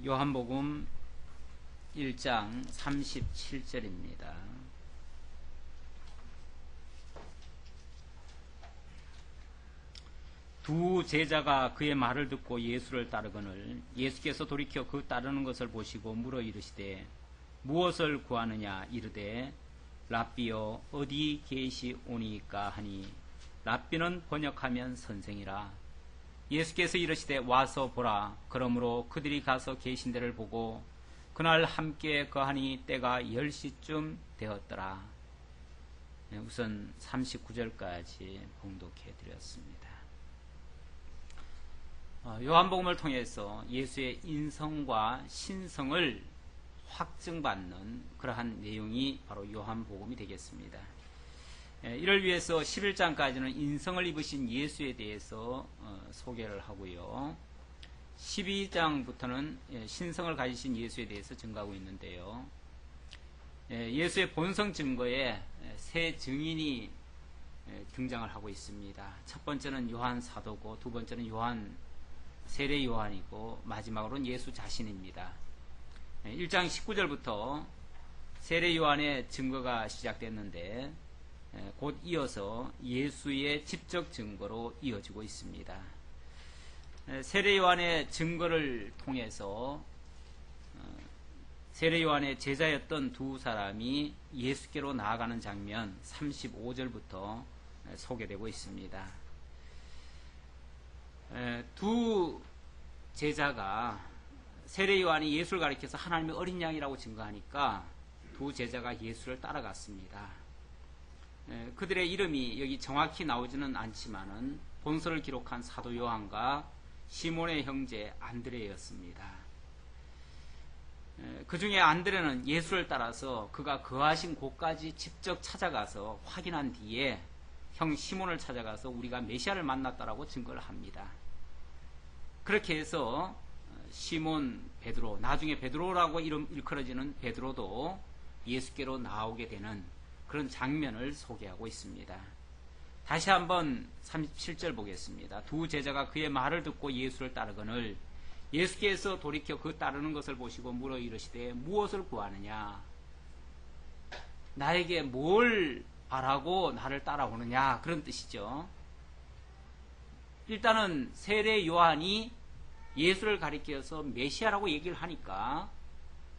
요한복음 1장 37절입니다. 두 제자가 그의 말을 듣고 예수를 따르거늘 예수께서 돌이켜 그 따르는 것을 보시고 물어 이르시되 무엇을 구하느냐 이르되 랍비여 어디 계시오니까 하니 랍비는 번역하면 선생이라. 예수께서 이르시되 와서 보라. 그러므로 그들이 가서 계신 데를 보고 그날 함께 거하니 때가 10시쯤 되었더라. 우선 39절까지 봉독해 드렸습니다. 요한복음을 통해서 예수의 인성과 신성을 확증받는 그러한 내용이 바로 요한복음이 되겠습니다. 이를 위해서 11장까지는 인성을 입으신 예수에 대해서 소개를 하고요. 12장부터는 신성을 가지신 예수에 대해서 증거하고 있는데요. 예수의 본성 증거에 세 증인이 등장을 하고 있습니다. 첫 번째는 요한 사도고 두 번째는 요한 세례 요한이고 마지막으로는 예수 자신입니다. 1장 19절부터 세례 요한의 증거가 시작됐는데 곧 이어서 예수의 직접 증거로 이어지고 있습니다. 세례 요한의 증거를 통해서 세례 요한의 제자였던 두 사람이 예수께로 나아가는 장면 35절부터 소개되고 있습니다. 두 제자가 세례 요한이 예수를 가리켜서 하나님의 어린 양이라고 증거하니까 두 제자가 예수를 따라갔습니다. 그들의 이름이 여기 정확히 나오지는 않지만은 본서를 기록한 사도 요한과 시몬의 형제 안드레였습니다. 그 중에 안드레는 예수를 따라서 그가 거하신 곳까지 직접 찾아가서 확인한 뒤에 형 시몬을 찾아가서 우리가 메시아를 만났다라고 증거를 합니다. 그렇게 해서 시몬 베드로, 나중에 베드로라고 이름 일컬어지는 베드로도 예수께로 나오게 되는 그런 장면을 소개하고 있습니다. 다시 한번 37절 보겠습니다. 두 제자가 그의 말을 듣고 예수를 따르거늘 예수께서 돌이켜 그 따르는 것을 보시고 물어 이르시되 무엇을 구하느냐? 나에게 뭘 바라고 나를 따라오느냐? 그런 뜻이죠. 일단은 세례 요한이 예수를 가리켜서 메시아라고 얘기를 하니까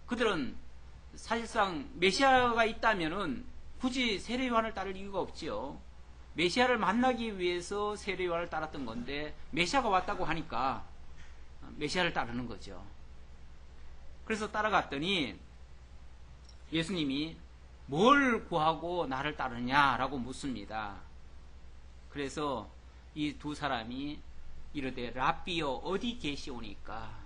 그들은 사실상 메시아가 있다면은 굳이 세례 요한을 따를 이유가 없지요. 메시아를 만나기 위해서 세례 요한을 따랐던 건데 메시아가 왔다고 하니까 메시아를 따르는 거죠. 그래서 따라갔더니 예수님이 뭘 구하고 나를 따르냐라고 묻습니다. 그래서 이 두 사람이 이르되 랍비여 어디 계시오니까?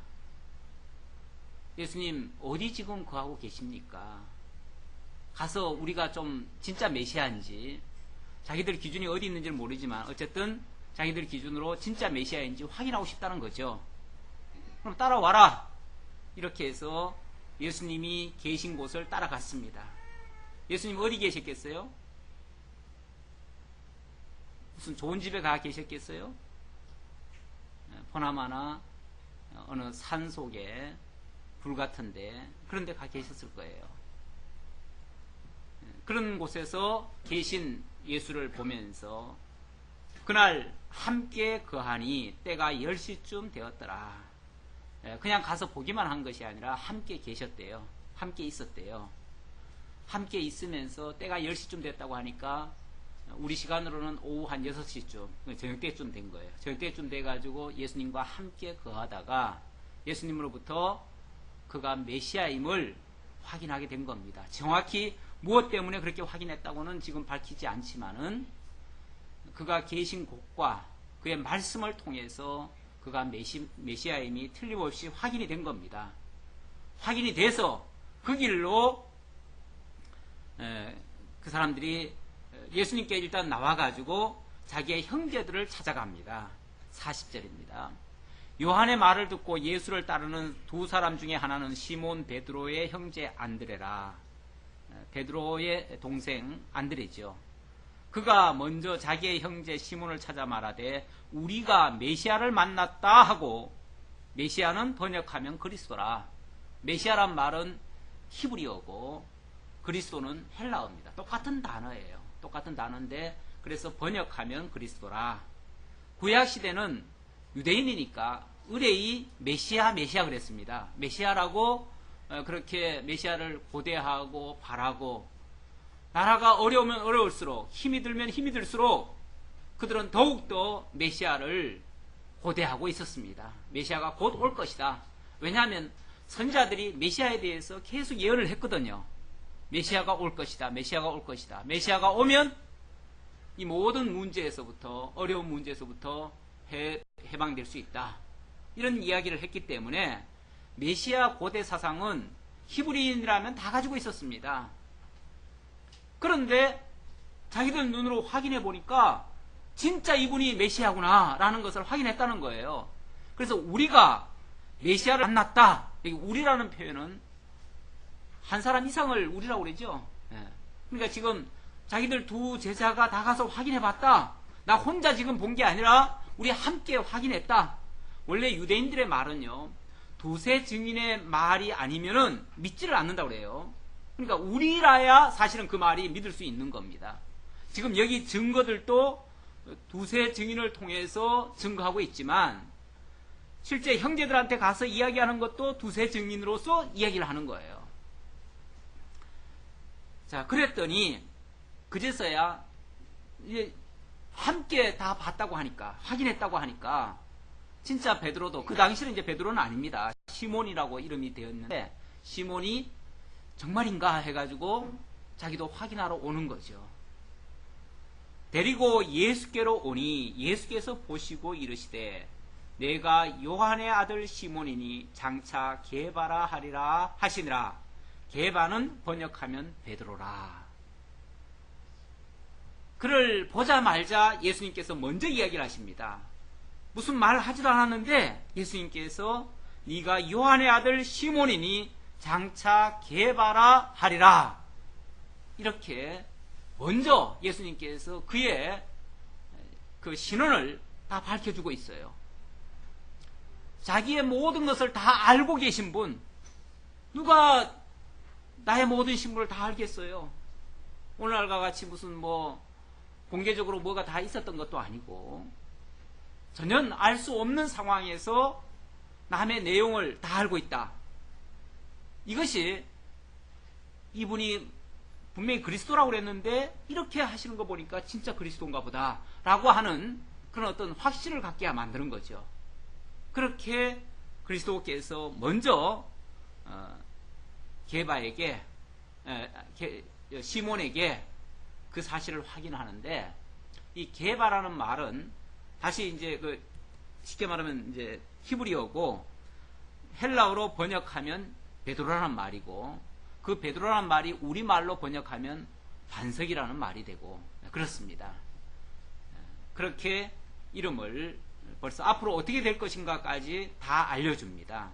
예수님 어디 지금 거하고 계십니까? 가서 우리가 좀 진짜 메시아인지 자기들 기준이 어디 있는지는 모르지만 어쨌든 자기들 기준으로 진짜 메시아인지 확인하고 싶다는 거죠. 그럼 따라와라. 이렇게 해서 예수님이 계신 곳을 따라갔습니다. 예수님 어디 계셨겠어요? 무슨 좋은 집에 가 계셨겠어요? 보나마나 어느 산 속에 불 같은데 그런 데 가 계셨을 거예요. 그런 곳에서 계신 예수를 보면서 그날 함께 거하니 때가 10시쯤 되었더라. 그냥 가서 보기만 한 것이 아니라 함께 계셨대요. 함께 있었대요. 함께 있으면서 때가 10시쯤 됐다고 하니까 우리 시간으로는 오후 한 6시쯤 저녁 때쯤 된 거예요. 저녁 때쯤 돼가지고 예수님과 함께 거하다가 예수님으로부터 그가 메시아임을 확인하게 된 겁니다. 정확히 무엇 때문에 그렇게 확인했다고는 지금 밝히지 않지만은 그가 계신 곳과 그의 말씀을 통해서 그가 메시아임이 틀림없이 확인이 된 겁니다. 확인이 돼서 그 길로 그 사람들이 예수님께 일단 나와가지고 자기의 형제들을 찾아갑니다. 40절입니다. 요한의 말을 듣고 예수를 따르는 두 사람 중에 하나는 시몬 베드로의 형제 안드레라. 베드로의 동생 안드레죠. 그가 먼저 자기의 형제 시몬을 찾아 말하되 우리가 메시아를 만났다 하고 메시아는 번역하면 그리스도라. 메시아란 말은 히브리어고 그리스도는 헬라어입니다. 똑같은 단어예요. 똑같은 단어인데 그래서 번역하면 그리스도라. 구약시대는 유대인이니까 의뢰이 메시아 그랬습니다. 메시아라고 그렇게 메시아를 고대하고 바라고, 나라가 어려우면 어려울수록, 힘이 들면 힘이 들수록 그들은 더욱더 메시아를 고대하고 있었습니다. 메시아가 곧 올 것이다. 왜냐하면 선지자들이 메시아에 대해서 계속 예언을 했거든요. 메시아가 올 것이다. 메시아가 올 것이다. 메시아가 오면 이 모든 문제에서부터, 어려운 문제에서부터 해방될 수 있다. 이런 이야기를 했기 때문에 메시아 고대 사상은 히브리인이라면 다 가지고 있었습니다. 그런데 자기들 눈으로 확인해 보니까 진짜 이분이 메시아구나 라는 것을 확인했다는 거예요. 그래서 우리가 메시아를 만났다. 여기 우리라는 표현은 한 사람 이상을 우리라고 그러죠. 그러니까 지금 자기들 두 제자가 다 가서 확인해 봤다. 나 혼자 지금 본 게 아니라 우리 함께 확인했다. 원래 유대인들의 말은요, 두세 증인의 말이 아니면은 믿지를 않는다고 그래요. 그러니까 우리라야 사실은 그 말이 믿을 수 있는 겁니다. 지금 여기 증거들도 두세 증인을 통해서 증거하고 있지만 실제 형제들한테 가서 이야기하는 것도 두세 증인으로서 이야기를 하는 거예요. 자, 그랬더니 그제서야 이제 함께 다 봤다고 하니까, 확인했다고 하니까 진짜 베드로도, 그 당시는 이제 베드로는 아닙니다. 시몬이라고 이름이 되었는데 시몬이 정말인가 해가지고 자기도 확인하러 오는 거죠. 데리고 예수께로 오니 예수께서 보시고 이르시되 내가 요한의 아들 시몬이니 장차 게바라 하리라 하시니라. 게바는 번역하면 베드로라. 그를 보자마자 예수님께서 먼저 이야기를 하십니다. 무슨 말을 하지도 않았는데 예수님께서 네가 요한의 아들 시몬이니 장차 게바라 하리라. 이렇게 먼저 예수님께서 그의 그 신원을 다 밝혀주고 있어요. 자기의 모든 것을 다 알고 계신 분, 누가 나의 모든 신분을 다 알겠어요? 오늘날과 같이 무슨 공개적으로 뭐가 다 있었던 것도 아니고 전혀 알 수 없는 상황에서 남의 내용을 다 알고 있다. 이것이 이분이 분명히 그리스도라고 그랬는데 이렇게 하시는 거 보니까 진짜 그리스도인가 보다 라고 하는 그런 어떤 확신을 갖게 만드는 거죠. 그렇게 그리스도께서 먼저 게바에게, 시몬에게 그 사실을 확인하는데, 이 게바라는 말은 다시 이제 쉽게 말하면 이제 히브리어고 헬라어로 번역하면 베드로라는 말이고, 그 베드로라는 말이 우리말로 번역하면 반석이라는 말이 되고 그렇습니다. 그렇게 이름을 벌써 앞으로 어떻게 될 것인가까지 다 알려줍니다.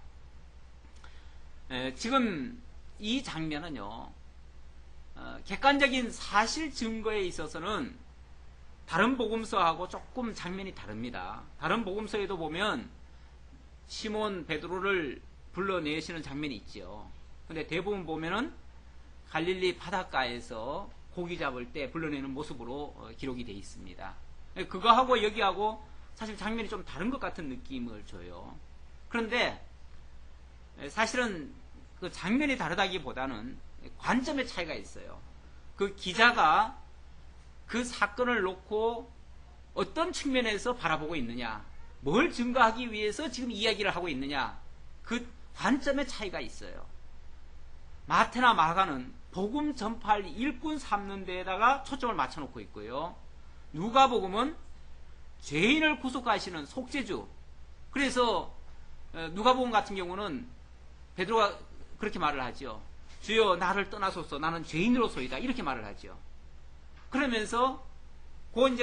지금 이 장면은요, 객관적인 사실 증거에 있어서는 다른 복음서하고 조금 장면이 다릅니다. 다른 복음서에도 보면 시몬 베드로를 불러내시는 장면이 있죠. 근데 대부분 보면은 갈릴리 바닷가에서 고기 잡을 때 불러내는 모습으로 기록이 되어 있습니다. 그거하고 여기하고 사실 장면이 좀 다른 것 같은 느낌을 줘요. 그런데 사실은 그 장면이 다르다기보다는 관점의 차이가 있어요. 그 기자가 그 사건을 놓고 어떤 측면에서 바라보고 있느냐, 뭘 증거하기 위해서 지금 이야기를 하고 있느냐, 그 관점의 차이가 있어요. 마태나 마가는 복음 전파할 일꾼 삼는 데에다가 초점을 맞춰놓고 있고요. 누가복음은 죄인을 구속하시는 속죄주. 그래서 누가복음 같은 경우는 베드로가 그렇게 말을 하죠. 주여 나를 떠나소서, 나는 죄인으로소이다. 이렇게 말을 하죠. 그러면서 곧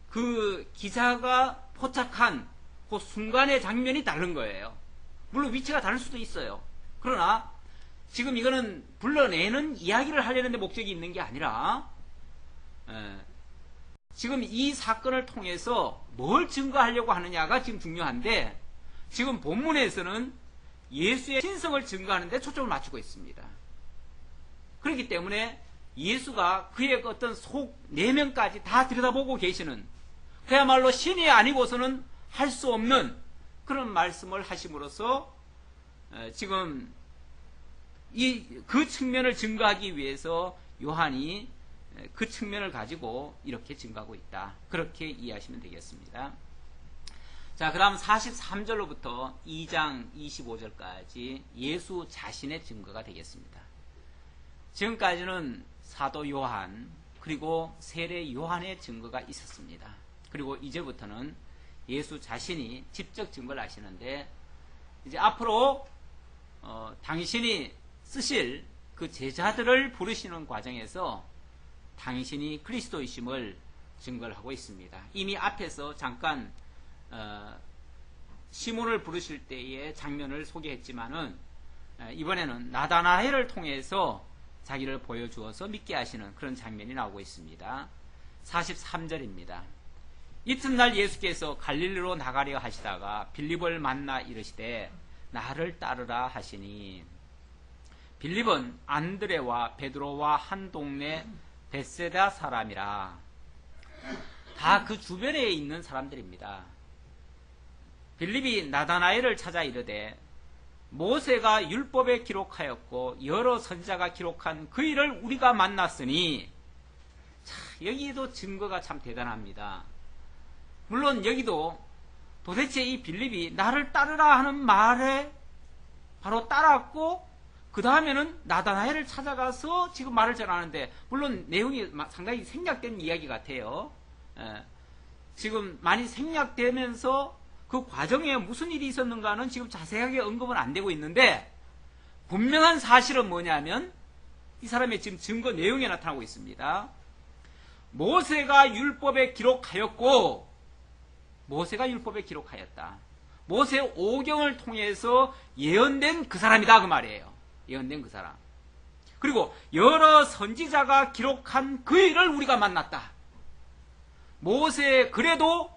그 기자가 포착한 그 순간의 장면이 다른 거예요. 물론 위치가 다를 수도 있어요. 그러나 지금 이거는 불러내는 이야기를 하려는 데 목적이 있는 게 아니라 지금 이 사건을 통해서 뭘 증거하려고 하느냐가 지금 중요한데, 지금 본문에서는 예수의 신성을 증거하는 데 초점을 맞추고 있습니다. 그렇기 때문에 예수가 그의 어떤 속 내면까지 다 들여다보고 계시는, 그야말로 신이 아니고서는 할 수 없는 그런 말씀을 하심으로써 지금 그 측면을 증거하기 위해서 요한이 그 측면을 가지고 이렇게 증거하고 있다. 그렇게 이해하시면 되겠습니다. 자, 그 다음 43절로부터 2장 25절까지 예수 자신의 증거가 되겠습니다. 지금까지는 사도 요한, 그리고 세례 요한의 증거가 있었습니다. 그리고 이제부터는 예수 자신이 직접 증거를 하시는데, 이제 앞으로 당신이 쓰실 그 제자들을 부르시는 과정에서 당신이 그리스도이심을 증거를 하고 있습니다. 이미 앞에서 잠깐 시몬을 부르실 때의 장면을 소개했지만은 이번에는 나다나엘을 통해서 자기를 보여주어서 믿게 하시는 그런 장면이 나오고 있습니다. 43절입니다. 이튿날 예수께서 갈릴리로 나가려 하시다가 빌립을 만나 이르시되 나를 따르라 하시니, 빌립은 안드레와 베드로와 한 동네 벳세다 사람이라. 다 그 주변에 있는 사람들입니다. 빌립이 나다나엘을 찾아 이르되 모세가 율법에 기록하였고 여러 선지자가 기록한 그 일을 우리가 만났으니. 자, 여기도 증거가 참 대단합니다. 물론 여기도 도대체 이 빌립이 나를 따르라 하는 말에 바로 따랐고, 그 다음에는 나다나엘을 찾아가서 지금 말을 전하는데, 물론 내용이 상당히 생략된 이야기 같아요. 지금 많이 생략되면서 그 과정에 무슨 일이 있었는가는 지금 자세하게 언급은 안 되고 있는데, 분명한 사실은 뭐냐면 이 사람의 지금 증거 내용에 나타나고 있습니다. 모세가 율법에 기록하였고, 모세가 율법에 기록하였다. 모세 오경을 통해서 예언된 그 사람이다, 그 말이에요. 예언된 그 사람. 그리고 여러 선지자가 기록한 그 일을 우리가 만났다. 모세의 글에도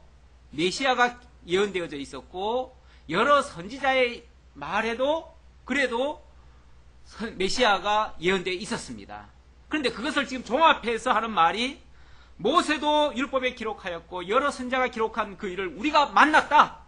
메시아가 예언되어져 있었고, 여러 선지자의 말에도 그래도 메시아가 예언되어 있었습니다. 그런데 그것을 지금 종합해서 하는 말이, 모세도 율법에 기록하였고 여러 선지자가 기록한 그 일을 우리가 만났다.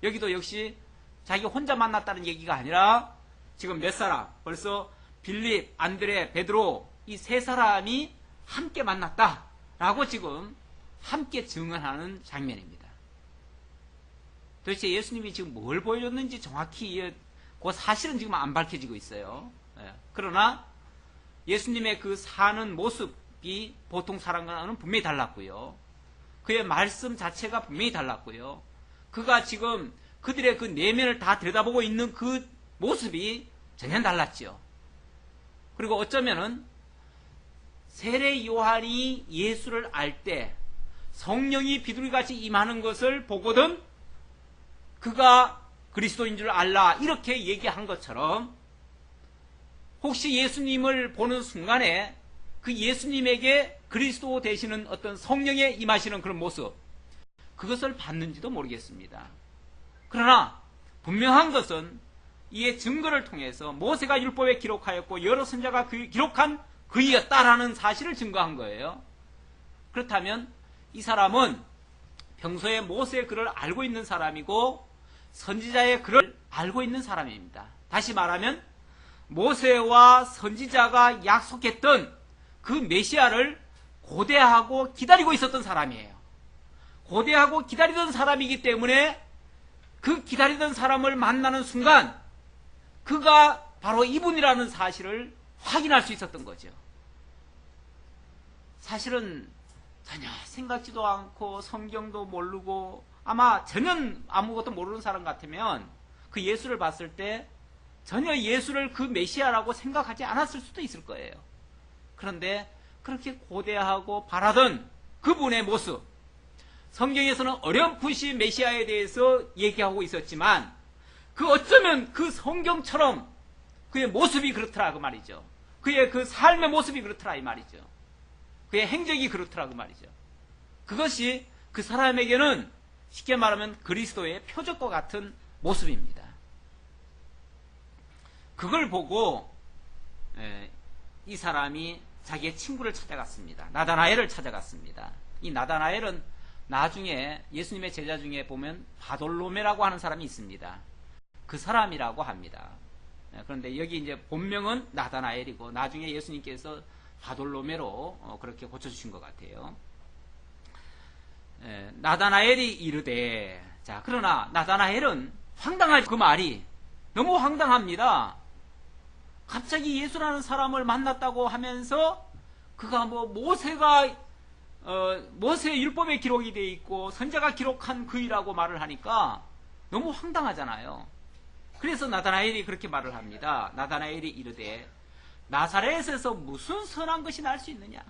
여기도 역시 자기 혼자 만났다는 얘기가 아니라 지금 몇 사람, 벌써 빌립, 안드레, 베드로, 이 세 사람이 함께 만났다라고 지금 함께 증언하는 장면입니다. 도대체 예수님이 지금 뭘 보여줬는지 정확히 그 사실은 지금 안 밝혀지고 있어요. 그러나 예수님의 그 사는 모습이 보통 사람과는 분명히 달랐고요. 그의 말씀 자체가 분명히 달랐고요. 그가 지금 그들의 그 내면을 다 들여다보고 있는 그 모습이 전혀 달랐죠. 그리고 어쩌면은 세례 요한이 예수를 알 때 성령이 비둘기같이 임하는 것을 보거든 그가 그리스도인 줄 알라, 이렇게 얘기한 것처럼, 혹시 예수님을 보는 순간에 그 예수님에게 그리스도 되시는 어떤 성령에 임하시는 그런 모습, 그것을 봤는지도 모르겠습니다. 그러나 분명한 것은 이의 증거를 통해서 모세가 율법에 기록하였고 여러 선지자가 기록한 그이었다라는 사실을 증거한 거예요. 그렇다면 이 사람은 평소에 모세의 글을 알고 있는 사람이고 선지자의 글을 알고 있는 사람입니다. 다시 말하면 모세와 선지자가 약속했던 그 메시아를 고대하고 기다리고 있었던 사람이에요. 고대하고 기다리던 사람이기 때문에 그 기다리던 사람을 만나는 순간 그가 바로 이분이라는 사실을 확인할 수 있었던 거죠. 사실은 전혀 생각지도 않고 성경도 모르고 아마 전혀 아무것도 모르는 사람 같으면 그 예수를 봤을 때 전혀 예수를 그 메시아라고 생각하지 않았을 수도 있을 거예요. 그런데 그렇게 고대하고 바라던 그분의 모습, 성경에서는 어렴풋이 메시아에 대해서 얘기하고 있었지만 그 어쩌면 그 성경처럼 그의 모습이 그렇더라 그 말이죠. 그의 그 삶의 모습이 그렇더라 이 말이죠. 그의 행적이 그렇더라 그 말이죠. 그것이 그 사람에게는 쉽게 말하면 그리스도의 표적과 같은 모습입니다. 그걸 보고 이 사람이 자기의 친구를 찾아갔습니다. 나다나엘을 찾아갔습니다. 이 나다나엘은 나중에 예수님의 제자 중에 보면 바돌로메라고 하는 사람이 있습니다. 그 사람이라고 합니다. 그런데 여기 이제 본명은 나다나엘이고 나중에 예수님께서 바돌로메로 그렇게 고쳐주신 것 같아요. 나다나엘이 이르되, 자, 그러나 나다나엘은 황당할 그 말이 너무 황당합니다. 갑자기 예수라는 사람을 만났다고 하면서 그가 뭐 모세의 율법에 기록이 되어 있고 선자가 기록한 그이라고 말을 하니까 너무 황당하잖아요. 그래서 나다나엘이 그렇게 말을 합니다. 나다나엘이 이르되 나사렛에서 무슨 선한 것이 날 수 있느냐.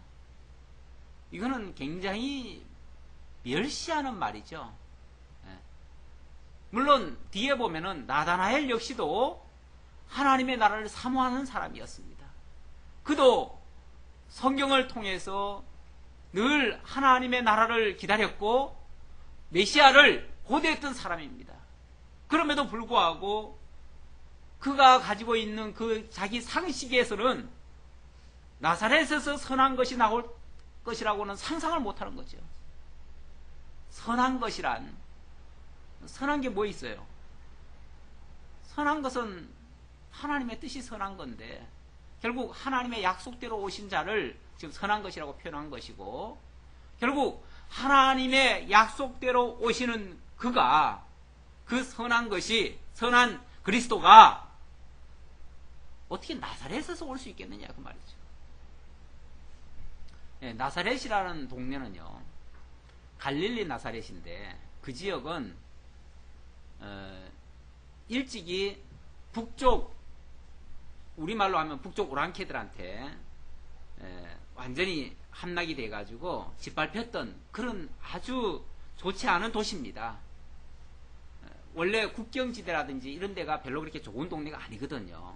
이거는 굉장히 멸시하는 말이죠. 물론 뒤에 보면은 나다나엘 역시도 하나님의 나라를 사모하는 사람이었습니다. 그도 성경을 통해서 늘 하나님의 나라를 기다렸고 메시아를 고대했던 사람입니다. 그럼에도 불구하고 그가 가지고 있는 그 자기 상식에서는 나사렛에서 선한 것이 나올 것이라고는 상상을 못하는 거죠. 선한 것이란, 선한 게 뭐 있어요? 선한 것은 하나님의 뜻이 선한 건데 결국 하나님의 약속대로 오신 자를 지금 선한 것이라고 표현한 것이고, 결국 하나님의 약속대로 오시는 그가, 그 선한 것이, 선한 그리스도가 어떻게 나사렛에서 올 수 있겠느냐 그 말이죠. 나사렛이라는 동네는요 갈릴리 나사렛인데 그 지역은 일찍이 북쪽, 우리말로 하면 북쪽 오랑캐들한테 완전히 함락이 돼가지고 짓밟혔던 그런 아주 좋지 않은 도시입니다. 원래 국경지대라든지 이런 데가 별로 그렇게 좋은 동네가 아니거든요.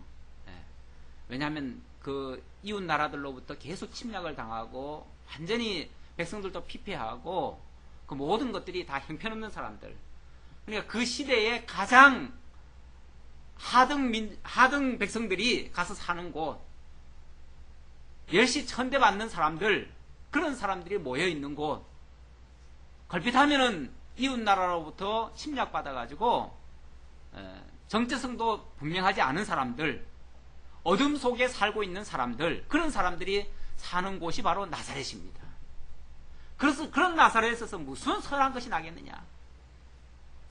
왜냐하면 그 이웃 나라들로부터 계속 침략을 당하고 완전히 백성들도 피폐하고 그 모든 것들이 다 형편없는 사람들. 그러니까 그 시대에 가장 하등 백성들이 가서 사는 곳, 멸시 천대받는 사람들, 그런 사람들이 모여있는 곳, 걸핏하면은 이웃나라로부터 침략받아가지고 정체성도 분명하지 않은 사람들, 어둠 속에 살고 있는 사람들, 그런 사람들이 사는 곳이 바로 나사렛입니다. 그래서 그런 나사렛에서 무슨 선한 것이 나겠느냐.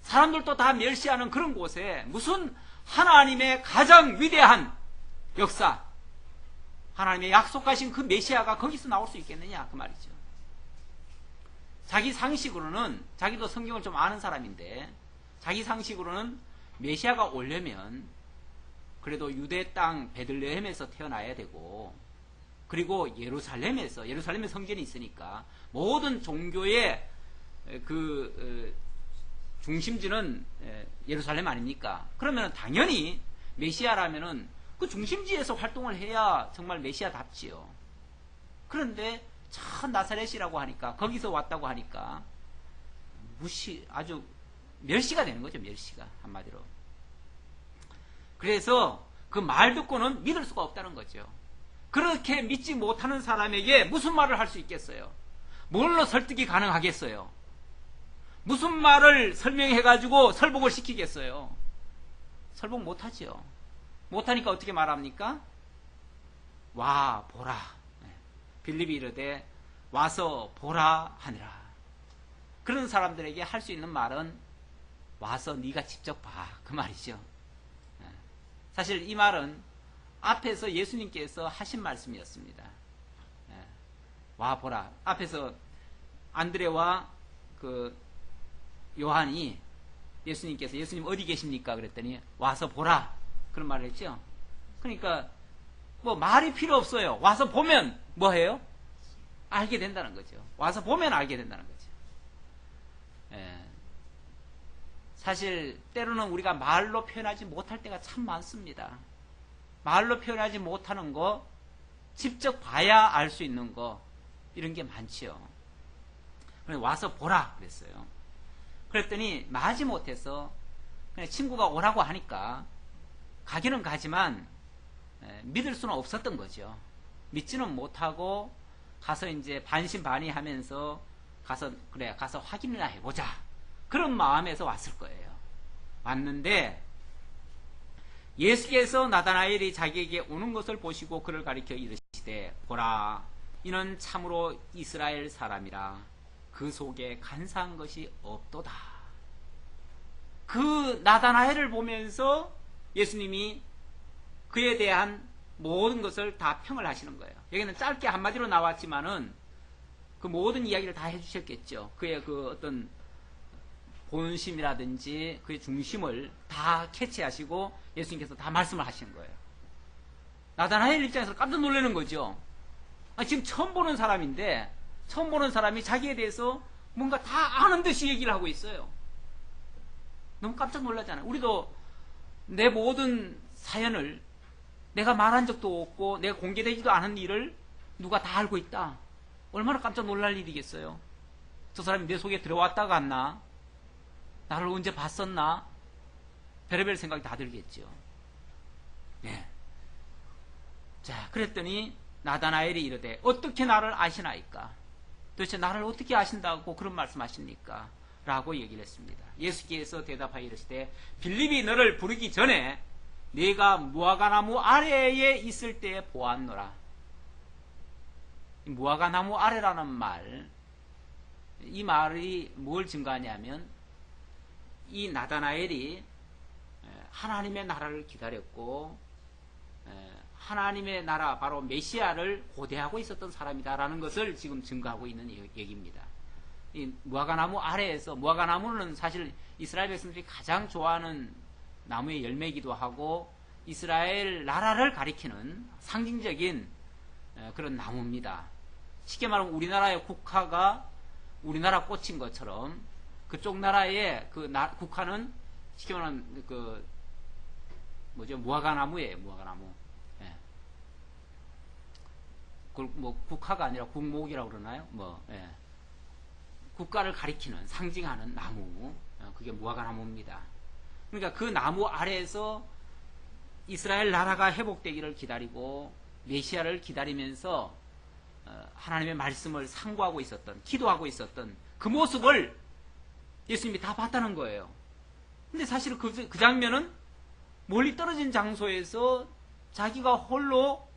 사람들도 다 멸시하는 그런 곳에 무슨 하나님의 가장 위대한 역사, 하나님의 약속하신 그 메시아가 거기서 나올 수 있겠느냐 그 말이죠. 자기 상식으로는, 자기도 성경을 좀 아는 사람인데 자기 상식으로는 메시아가 오려면 그래도 유대 땅 베들레헴에서 태어나야 되고, 그리고 예루살렘에 성전이 있으니까 모든 종교의 그 중심지는 예루살렘 아닙니까? 그러면 당연히 메시아라면은 그 중심지에서 활동을 해야 정말 메시아답지요. 그런데 참 나사렛이라고 하니까, 거기서 왔다고 하니까 아주 멸시가 되는 거죠. 멸시가 한마디로. 그래서 그 말 듣고는 믿을 수가 없다는 거죠. 그렇게 믿지 못하는 사람에게 무슨 말을 할 수 있겠어요? 뭘로 설득이 가능하겠어요? 무슨 말을 설명해가지고 설복을 시키겠어요? 설복 못하지요. 못하니까 어떻게 말합니까? 와 보라. 빌립이 이르되 와서 보라 하니라. 그런 사람들에게 할 수 있는 말은 와서 네가 직접 봐, 그 말이죠. 사실 이 말은 앞에서 예수님께서 하신 말씀이었습니다. 와 보라. 앞에서 안드레와 그 요한이 예수님께서 예수님 어디 계십니까? 그랬더니 와서 보라. 그런 말을 했죠. 그러니까 뭐 말이 필요 없어요. 와서 보면 뭐 해요? 알게 된다는 거죠. 와서 보면 알게 된다는 거죠. 사실 때로는 우리가 말로 표현하지 못할 때가 참 많습니다. 말로 표현하지 못하는 거, 직접 봐야 알 수 있는 거, 이런 게 많지요. 그래서 와서 보라 그랬어요. 그랬더니 마지못해서 그냥 친구가 오라고 하니까 가기는 가지만 믿을 수는 없었던 거죠. 믿지는 못하고 가서 이제 반신반의하면서 가서 확인이나 해보자, 그런 마음에서 왔을 거예요. 왔는데 예수께서 나다나엘이 자기에게 오는 것을 보시고 그를 가리켜 이르시되, 보라, 이는 참으로 이스라엘 사람이라 그 속에 간사한 것이 없도다. 그 나다나엘을 보면서 예수님이 그에 대한 모든 것을 다 평을 하시는 거예요. 여기는 짧게 한마디로 나왔지만은 그 모든 이야기를 다 해주셨겠죠. 그의 그 어떤 본심이라든지 그의 중심을 다 캐치하시고 예수님께서 다 말씀을 하시는 거예요. 나다나엘 입장에서 깜짝 놀라는 거죠. 지금 처음 보는 사람인데, 처음 보는 사람이 자기에 대해서 뭔가 다 아는 듯이 얘기를 하고 있어요. 너무 깜짝 놀라잖아요. 우리도 내 모든 사연을 내가 말한 적도 없고 내가 공개되지도 않은 일을 누가 다 알고 있다. 얼마나 깜짝 놀랄 일이겠어요. 저 사람이 내 속에 들어왔다 갔나? 나를 언제 봤었나? 별의별 생각이 다 들겠죠. 네. 자, 그랬더니 나다나엘이 이르되, 어떻게 나를 아시나이까? 도대체 나를 어떻게 아신다고 그런 말씀하십니까? 라고 얘기를 했습니다. 예수께서 대답하여 이르시되, 빌립이 너를 부르기 전에 네가 무화과나무 아래에 있을 때에 보았노라. 무화과나무 아래라는 말, 이 말이 뭘 증거하냐면 이 나다나엘이 하나님의 나라를 기다렸고 하나님의 나라, 바로 메시아를 고대하고 있었던 사람이다라는 것을 지금 증거하고 있는 얘기입니다. 이 무화과나무 아래에서, 무화과나무는 사실 이스라엘 백성들이 가장 좋아하는 나무의 열매이기도 하고 이스라엘 나라를 가리키는 상징적인 그런 나무입니다. 쉽게 말하면 우리나라의 국화가 우리나라 꽃인 것처럼 그쪽 나라의 국화는 쉽게 말하면 무화과나무예요. 무화과나무. 예. 그걸 국화가 아니라 국목이라고 그러나요? 예. 국가를 가리키는, 상징하는 나무, 그게 무화과나무입니다. 그러니까 그 나무 아래에서 이스라엘 나라가 회복되기를 기다리고 메시아를 기다리면서 하나님의 말씀을 상고하고 있었던, 기도하고 있었던 그 모습을 예수님이 다 봤다는 거예요. 근데 사실 그 장면은 멀리 떨어진 장소에서 자기가 홀로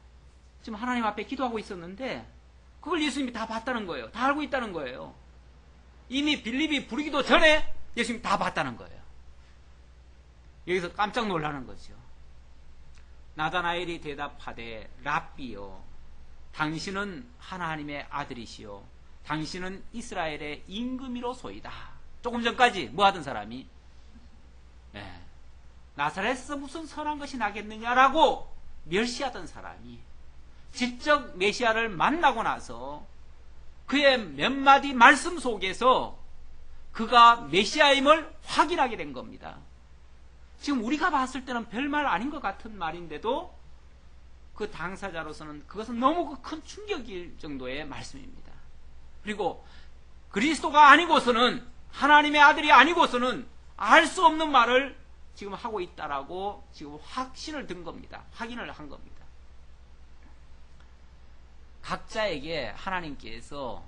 지금 하나님 앞에 기도하고 있었는데 그걸 예수님이 다 봤다는 거예요. 다 알고 있다는 거예요. 이미 빌립이 부르기도 전에 예수님이 다 봤다는 거예요. 여기서 깜짝 놀라는 거죠. 나다나엘이 대답하되, 랍비요, 당신은 하나님의 아들이시요 당신은 이스라엘의 임금이로소이다. 조금 전까지 뭐 하던 사람이 나사렛에서 무슨 선한 것이 나겠느냐라고 멸시하던 사람이 직접 메시아를 만나고 나서 그의 몇 마디 말씀 속에서 그가 메시아임을 확인하게 된 겁니다. 지금 우리가 봤을 때는 별말 아닌 것 같은 말인데도 그 당사자로서는 그것은 너무 큰 충격일 정도의 말씀입니다. 그리고 그리스도가 아니고서는, 하나님의 아들이 아니고서는 알 수 없는 말을 지금 하고 있다라고 지금 확신을 든 겁니다. 확인을 한 겁니다. 각자에게 하나님께서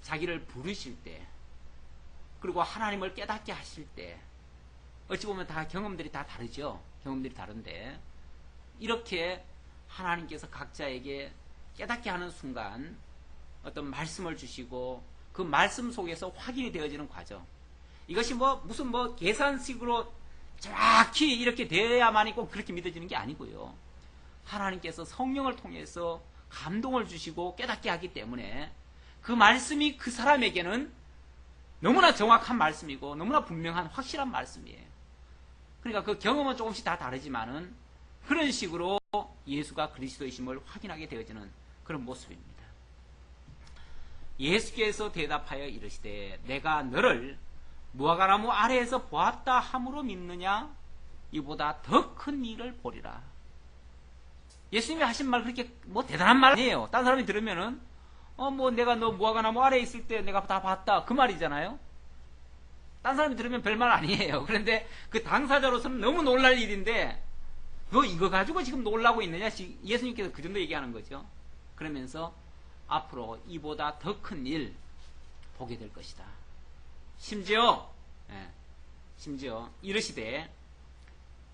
자기를 부르실 때, 그리고 하나님을 깨닫게 하실 때, 어찌 보면 다 경험들이 다 다르죠. 경험들이 다른데 이렇게 하나님께서 각자에게 깨닫게 하는 순간 어떤 말씀을 주시고 그 말씀 속에서 확인이 되어지는 과정, 이것이 무슨 계산식으로 정확히 이렇게 되어야만이 꼭 그렇게 믿어지는 게 아니고요. 하나님께서 성령을 통해서 감동을 주시고 깨닫게 하기 때문에 그 말씀이 그 사람에게는 너무나 정확한 말씀이고 너무나 분명한 확실한 말씀이에요. 그러니까 그 경험은 조금씩 다 다르지만은 그런 식으로 예수가 그리스도이심을 확인하게 되어지는 그런 모습입니다. 예수께서 대답하여 이르시되, 내가 너를 무화과나무 아래에서 보았다 함으로 믿느냐? 이보다 더 큰 일을 보리라. 예수님이 하신 말 그렇게 대단한 말 아니에요. 딴 사람이 들으면은 내가 너 무화과나무 아래에 있을 때 내가 다 봤다, 그 말이잖아요. 딴 사람이 들으면 별말 아니에요. 그런데 그 당사자로서는 너무 놀랄 일인데 너 이거 가지고 지금 놀라고 있느냐? 예수님께서 그 정도 얘기하는 거죠. 그러면서 앞으로 이보다 더 큰 일 보게 될 것이다. 심지어 이르시되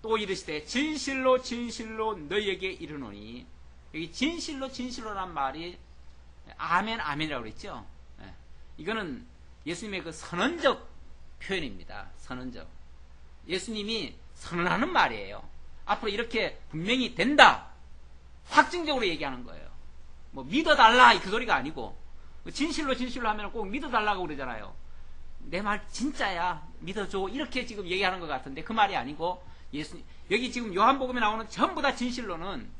또 이르시되 진실로 진실로 너희에게 이르노니, 여기 진실로 진실로란 말이 아멘 아멘이라고 그랬죠. 이거는 예수님의 그 선언적 표현입니다. 선언적. 예수님이 선언하는 말이에요. 앞으로 이렇게 분명히 된다, 확증적으로 얘기하는 거예요. 뭐 믿어달라 그 소리가 아니고, 진실로 진실로 하면 꼭 믿어달라고 그러잖아요. 내 말 진짜야, 믿어줘, 이렇게 지금 얘기하는 것 같은데 그 말이 아니고, 여기 지금 요한복음에 나오는 전부 다 진실로는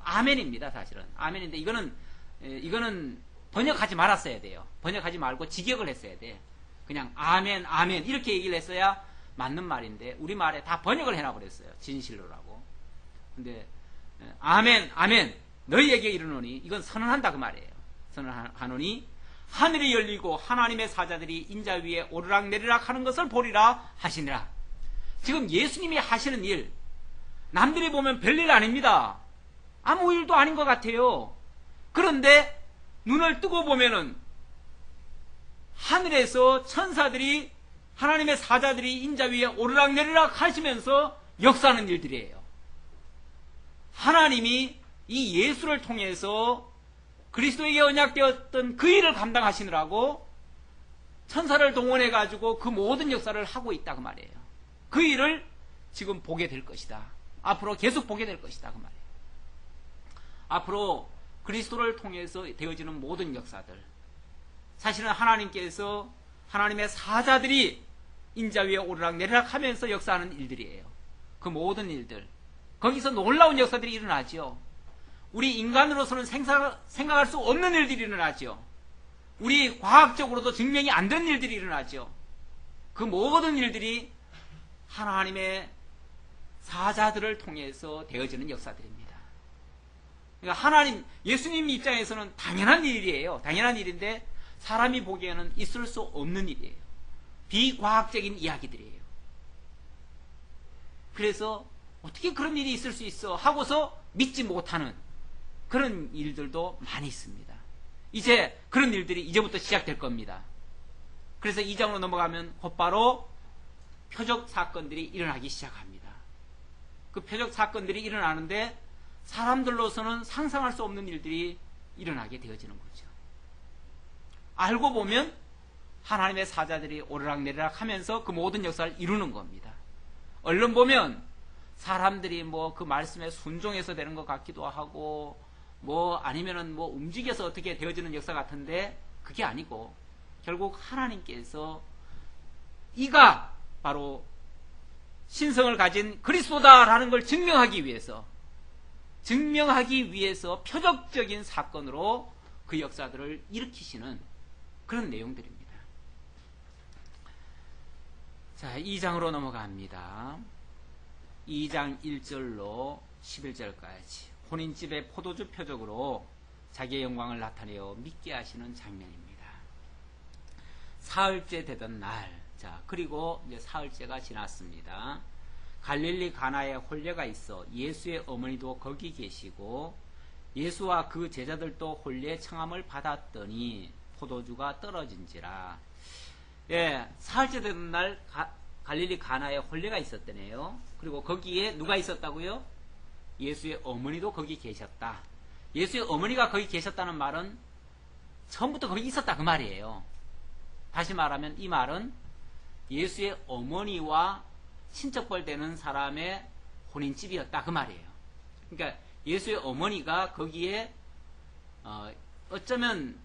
아멘입니다. 사실은 아멘인데 이거는 번역하지 말았어야 돼요. 번역하지 말고 직역을 했어야 돼. 그냥 아멘 아멘 이렇게 얘기를 했어야 맞는 말인데 우리말에 다 번역을 해놔버렸어요. 진실로라고. 근데 아멘 아멘 너희에게 이르노니, 이건 선언한다 그 말이에요. 선언하노니 하늘이 열리고 하나님의 사자들이 인자 위에 오르락내리락 하는 것을 보리라 하시니라. 지금 예수님이 하시는 일, 남들이 보면 별일 아닙니다. 아무 일도 아닌 것 같아요. 그런데 눈을 뜨고 보면은 하늘에서 천사들이, 하나님의 사자들이 인자 위에 오르락내리락 하시면서 역사하는 일들이에요. 하나님이 이 예수를 통해서 그리스도에게 언약되었던 그 일을 감당하시느라고 천사를 동원해 가지고 그 모든 역사를 하고 있다 그 말이에요. 그 일을 지금 보게 될 것이다. 앞으로 계속 보게 될 것이다 그 말이에요. 앞으로 그리스도를 통해서 되어지는 모든 역사들, 사실은 하나님께서 하나님의 사자들이 인자 위에 오르락내리락 하면서 역사하는 일들이에요. 그 모든 일들, 거기서 놀라운 역사들이 일어나죠. 우리 인간으로서는 생각할 수 없는 일들이 일어나죠. 우리 과학적으로도 증명이 안 된 일들이 일어나죠. 그 모든 일들이 하나님의 사자들을 통해서 되어지는 역사들입니다. 그러니까 예수님 입장에서는 당연한 일이에요. 당연한 일인데 사람이 보기에는 있을 수 없는 일이에요. 비과학적인 이야기들이에요. 그래서 어떻게 그런 일이 있을 수 있어 하고서 믿지 못하는 그런 일들도 많이 있습니다. 이제 그런 일들이 이제부터 시작될 겁니다. 그래서 2장으로 넘어가면 곧바로 표적 사건들이 일어나기 시작합니다. 그 표적 사건들이 일어나는데 사람들로서는 상상할 수 없는 일들이 일어나게 되어지는 거죠. 알고 보면 하나님의 사자들이 오르락내리락 하면서 그 모든 역사를 이루는 겁니다. 얼른 보면 사람들이 뭐 그 말씀에 순종해서 되는 것 같기도 하고, 뭐 아니면은 뭐 움직여서 어떻게 되어지는 역사 같은데 그게 아니고 결국 하나님께서 이가 바로 신성을 가진 그리스도다라는 걸 증명하기 위해서 표적적인 사건으로 그 역사들을 일으키시는 그런 내용들입니다. 자, 2장으로 넘어갑니다. 2장 1절로 11절까지 혼인집의 포도주 표적으로 자기의 영광을 나타내어 믿게 하시는 장면입니다. 사흘째 되던 날, 자, 그리고 이제 사흘째가 지났습니다. 갈릴리 가나에 혼례가 있어 예수의 어머니도 거기 계시고 예수와 그 제자들도 혼례 청함을 받았더니 포도주가 떨어진지라. 예, 사흘째 되던 날 갈릴리 가나에 혼례가 있었다네요. 그리고 거기에 누가 있었다고요? 예수의 어머니도 거기 계셨다. 예수의 어머니가 거기 계셨다는 말은 처음부터 거기 있었다 그 말이에요. 다시 말하면 이 말은 예수의 어머니와 친척벌 되는 사람의 혼인집이었다 그 말이에요. 그러니까 예수의 어머니가 거기에 어쩌면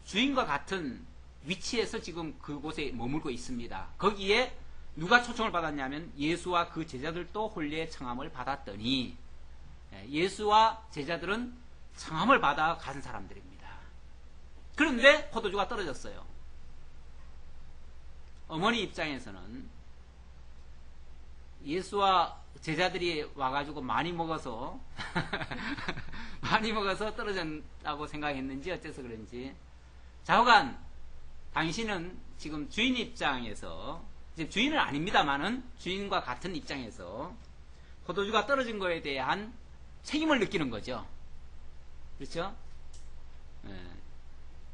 주인과 같은 위치에서 지금 그곳에 머물고 있습니다. 거기에 누가 초청을 받았냐면 예수와 그 제자들도 혼례 청함을 받았더니, 예수와 제자들은 청함을 받아 간 사람들입니다. 그런데 포도주가 떨어졌어요. 어머니 입장에서는 예수와 제자들이 와가지고 많이 먹어서 떨어졌다고 생각했는지 어째서 그런지, 좌우간 당신은 지금 주인 입장에서 이제 주인은 아닙니다만은 주인과 같은 입장에서 포도주가 떨어진 거에 대한 책임을 느끼는 거죠. 그렇죠?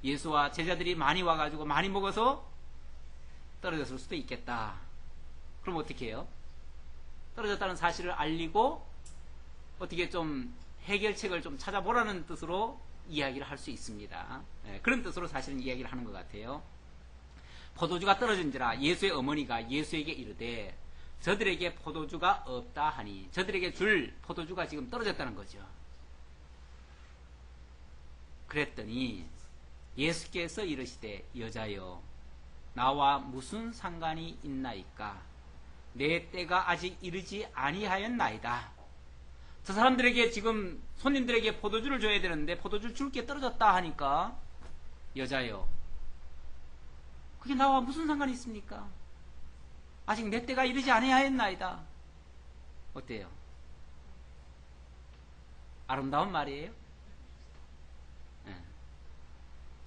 예수와 제자들이 많이 와가지고 많이 먹어서 떨어졌을 수도 있겠다. 그럼 어떻게 해요? 떨어졌다는 사실을 알리고 어떻게 좀 해결책을 좀 찾아보라는 뜻으로 이야기를 할 수 있습니다. 그런 뜻으로 사실은 이야기를 하는 것 같아요. 포도주가 떨어진지라 예수의 어머니가 예수에게 이르되 저들에게 포도주가 없다 하니 저들에게 줄 포도주가 지금 떨어졌다는 거죠. 그랬더니 예수께서 이르시되 여자여 나와 무슨 상관이 있나이까 내 때가 아직 이르지 아니하였나이다. 저 사람들에게 지금 손님들에게 포도주를 줘야 되는데 포도주를 줄 게 떨어졌다 하니까 여자여 그게 나와 무슨 상관이 있습니까? 아직 내 때가 이르지 아니하였나이다. 어때요? 아름다운 말이에요?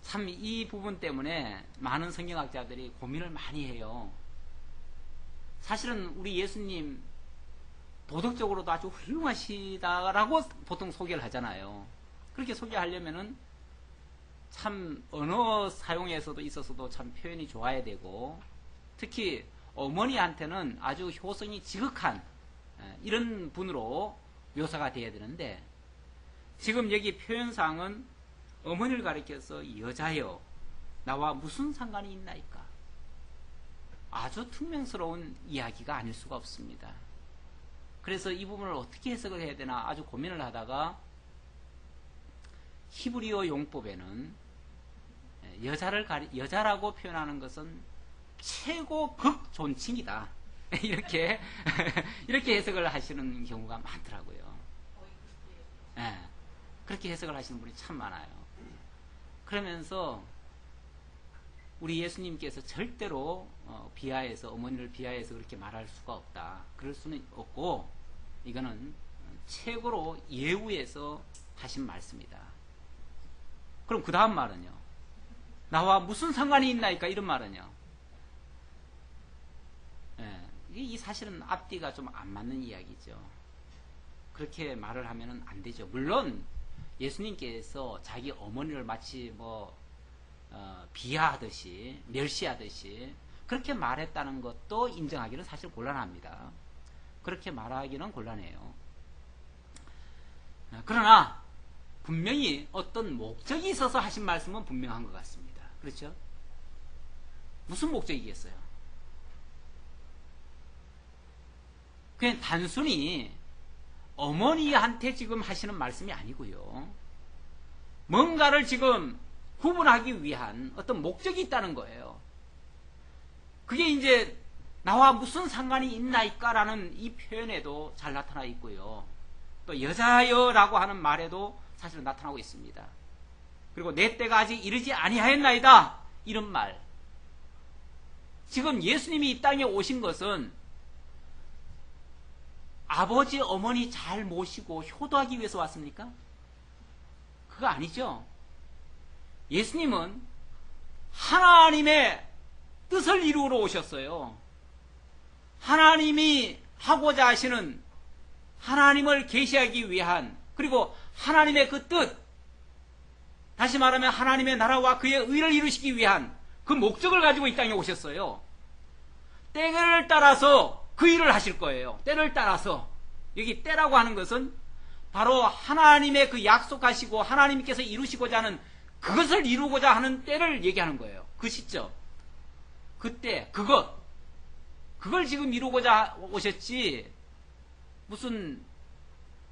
참 이 부분 때문에 많은 성경학자들이 고민을 많이 해요. 사실은 우리 예수님 도덕적으로도 아주 훌륭하시다라고 보통 소개를 하잖아요. 그렇게 소개하려면은 참 언어 사용에서도 있어서도 참 표현이 좋아야 되고 특히 어머니한테는 아주 효성이 지극한 이런 분으로 묘사가 돼야 되는데 지금 여기 표현상은 어머니를 가리켜서 여자여 나와 무슨 상관이 있나이까 아주 퉁명스러운 이야기가 아닐 수가 없습니다. 그래서 이 부분을 어떻게 해석을 해야 되나 아주 고민을 하다가 히브리어 용법에는 여자라고 표현하는 것은 최고 극 존칭이다. 이렇게 해석을 하시는 경우가 많더라고요. 그렇게 해석을 하시는 분이 참 많아요. 그러면서 우리 예수님께서 절대로 어머니를 비하해서 그렇게 말할 수가 없다. 그럴 수는 없고 이거는 최고로 예우해서 하신 말씀이다. 그럼 그 다음 말은요. 나와 무슨 상관이 있나이까 이런 말은요. 이 사실은 앞뒤가 좀 안 맞는 이야기죠. 그렇게 말을 하면 안 되죠. 물론 예수님께서 자기 어머니를 마치 비하하듯이 멸시하듯이 그렇게 말했다는 것도 인정하기는 사실 곤란합니다. 그렇게 말하기는 곤란해요. 그러나 분명히 어떤 목적이 있어서 하신 말씀은 분명한 것 같습니다. 그렇죠? 무슨 목적이겠어요? 그냥 단순히 어머니한테 지금 하시는 말씀이 아니고요. 뭔가를 지금 구분하기 위한 어떤 목적이 있다는 거예요. 그게 이제 나와 무슨 상관이 있나이까 라는 이 표현에도 잘 나타나 있고요. 또 여자여라고 하는 말에도 사실은 나타나고 있습니다. 그리고 내 때가 아직 이르지 아니하였나이다 이런 말. 지금 예수님이 이 땅에 오신 것은 아버지 어머니 잘 모시고 효도하기 위해서 왔습니까? 그거 아니죠. 예수님은 하나님의 뜻을 이루러 오셨어요. 하나님이 하고자 하시는 하나님을 계시하기 위한 그리고 하나님의 그 뜻 다시 말하면 하나님의 나라와 그의 의를 이루시기 위한 그 목적을 가지고 이 땅에 오셨어요. 때를 따라서 그 일을 하실 거예요. 때를 따라서. 여기 때라고 하는 것은 바로 하나님의 그 약속하시고 하나님께서 이루시고자 하는 그것을 이루고자 하는 때를 얘기하는 거예요. 그 시점. 그때 그걸 지금 이루고자 오셨지 무슨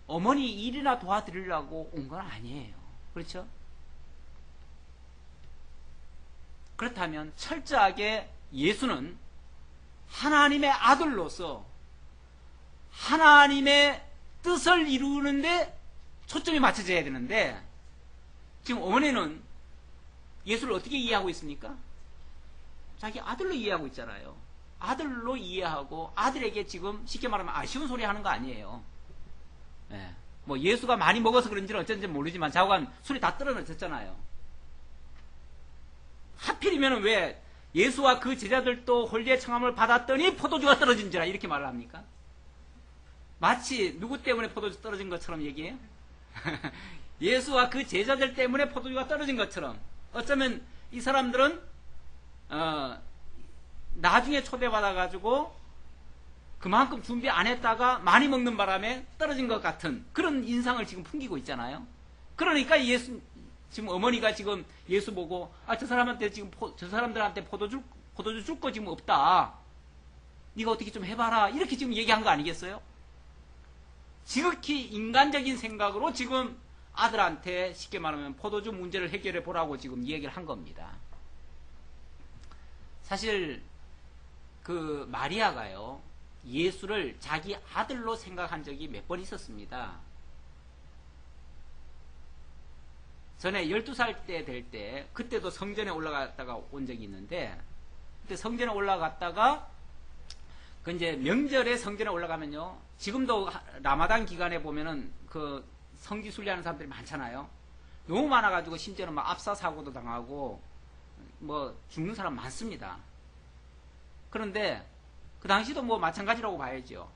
어머니 일이나 도와드리려고 온 건 아니에요. 그렇죠? 그렇다면 철저하게 예수는 하나님의 아들로서 하나님의 뜻을 이루는데 초점이 맞춰져야 되는데 지금 어머니는 예수를 어떻게 이해하고 있습니까? 자기 아들로 이해하고 있잖아요. 아들로 이해하고 아들에게 지금 쉽게 말하면 아쉬운 소리 하는 거 아니에요. 뭐 예수가 많이 먹어서 그런지는 어쩐지 모르지만 자고간 술이 다 떨어졌잖아요. 하필이면 왜 예수와 그 제자들도 홀리의 청함을 받았더니 포도주가 떨어진지라 이렇게 말을 합니까? 마치 누구 때문에 포도주 떨어진 것처럼 얘기해요? 예수와 그 제자들 때문에 포도주가 떨어진 것처럼. 어쩌면 이 사람들은 나중에 초대받아가지고 그만큼 준비 안 했다가 많이 먹는 바람에 떨어진 것 같은 그런 인상을 지금 풍기고 있잖아요. 그러니까 지금 어머니가 지금 예수 보고 저 사람한테 지금 저 사람들한테 포도주 줄 거 지금 없다. 네가 어떻게 좀 해봐라. 이렇게 지금 얘기한 거 아니겠어요? 지극히 인간적인 생각으로 지금 아들한테 쉽게 말하면 포도주 문제를 해결해 보라고 지금 얘기를 한 겁니다. 사실 그 마리아가요, 예수를 자기 아들로 생각한 적이 몇 번 있었습니다. 전에 12살 때 될 때, 그때도 성전에 올라갔다가 온 적이 있는데, 그때 성전에 올라갔다가, 그 이제 명절에 성전에 올라가면요, 지금도 라마단 기간에 보면은 그 성지순례하는 사람들이 많잖아요. 너무 많아가지고 심지어는 막 압사 사고도 당하고, 뭐 죽는 사람 많습니다. 그런데 그 당시도 뭐 마찬가지라고 봐야죠.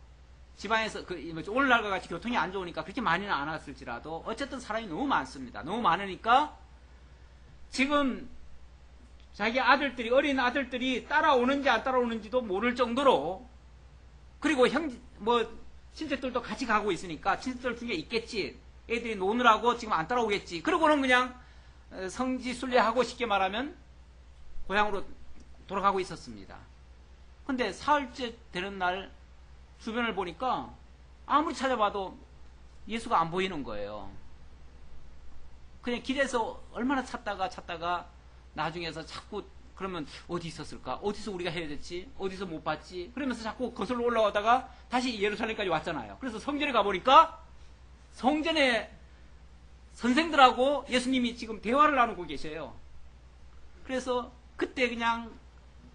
지방에서 오늘날과 같이 교통이 안 좋으니까 그렇게 많이는 안 왔을지라도 어쨌든 사람이 너무 많습니다. 너무 많으니까 지금 자기 아들들이, 어린 아들들이 따라오는지 안 따라오는지도 모를 정도로, 그리고 친척들도 같이 가고 있으니까 친척들 중에 있겠지. 애들이 노느라고 지금 안 따라오겠지. 그러고는 그냥 성지 순례하고 쉽게 말하면 고향으로 돌아가고 있었습니다. 근데 사흘째 되는 날 주변을 보니까 아무리 찾아봐도 예수가 안 보이는 거예요. 그냥 길에서 얼마나 찾다가 나중에서 자꾸 그러면 어디 있었을까? 어디서 우리가 해야 됐지? 어디서 못 봤지? 그러면서 자꾸 거슬러 올라오다가 다시 예루살렘까지 왔잖아요. 그래서 성전에 가보니까 성전에 선생들하고 예수님이 지금 대화를 나누고 계셔요. 그래서 그때 그냥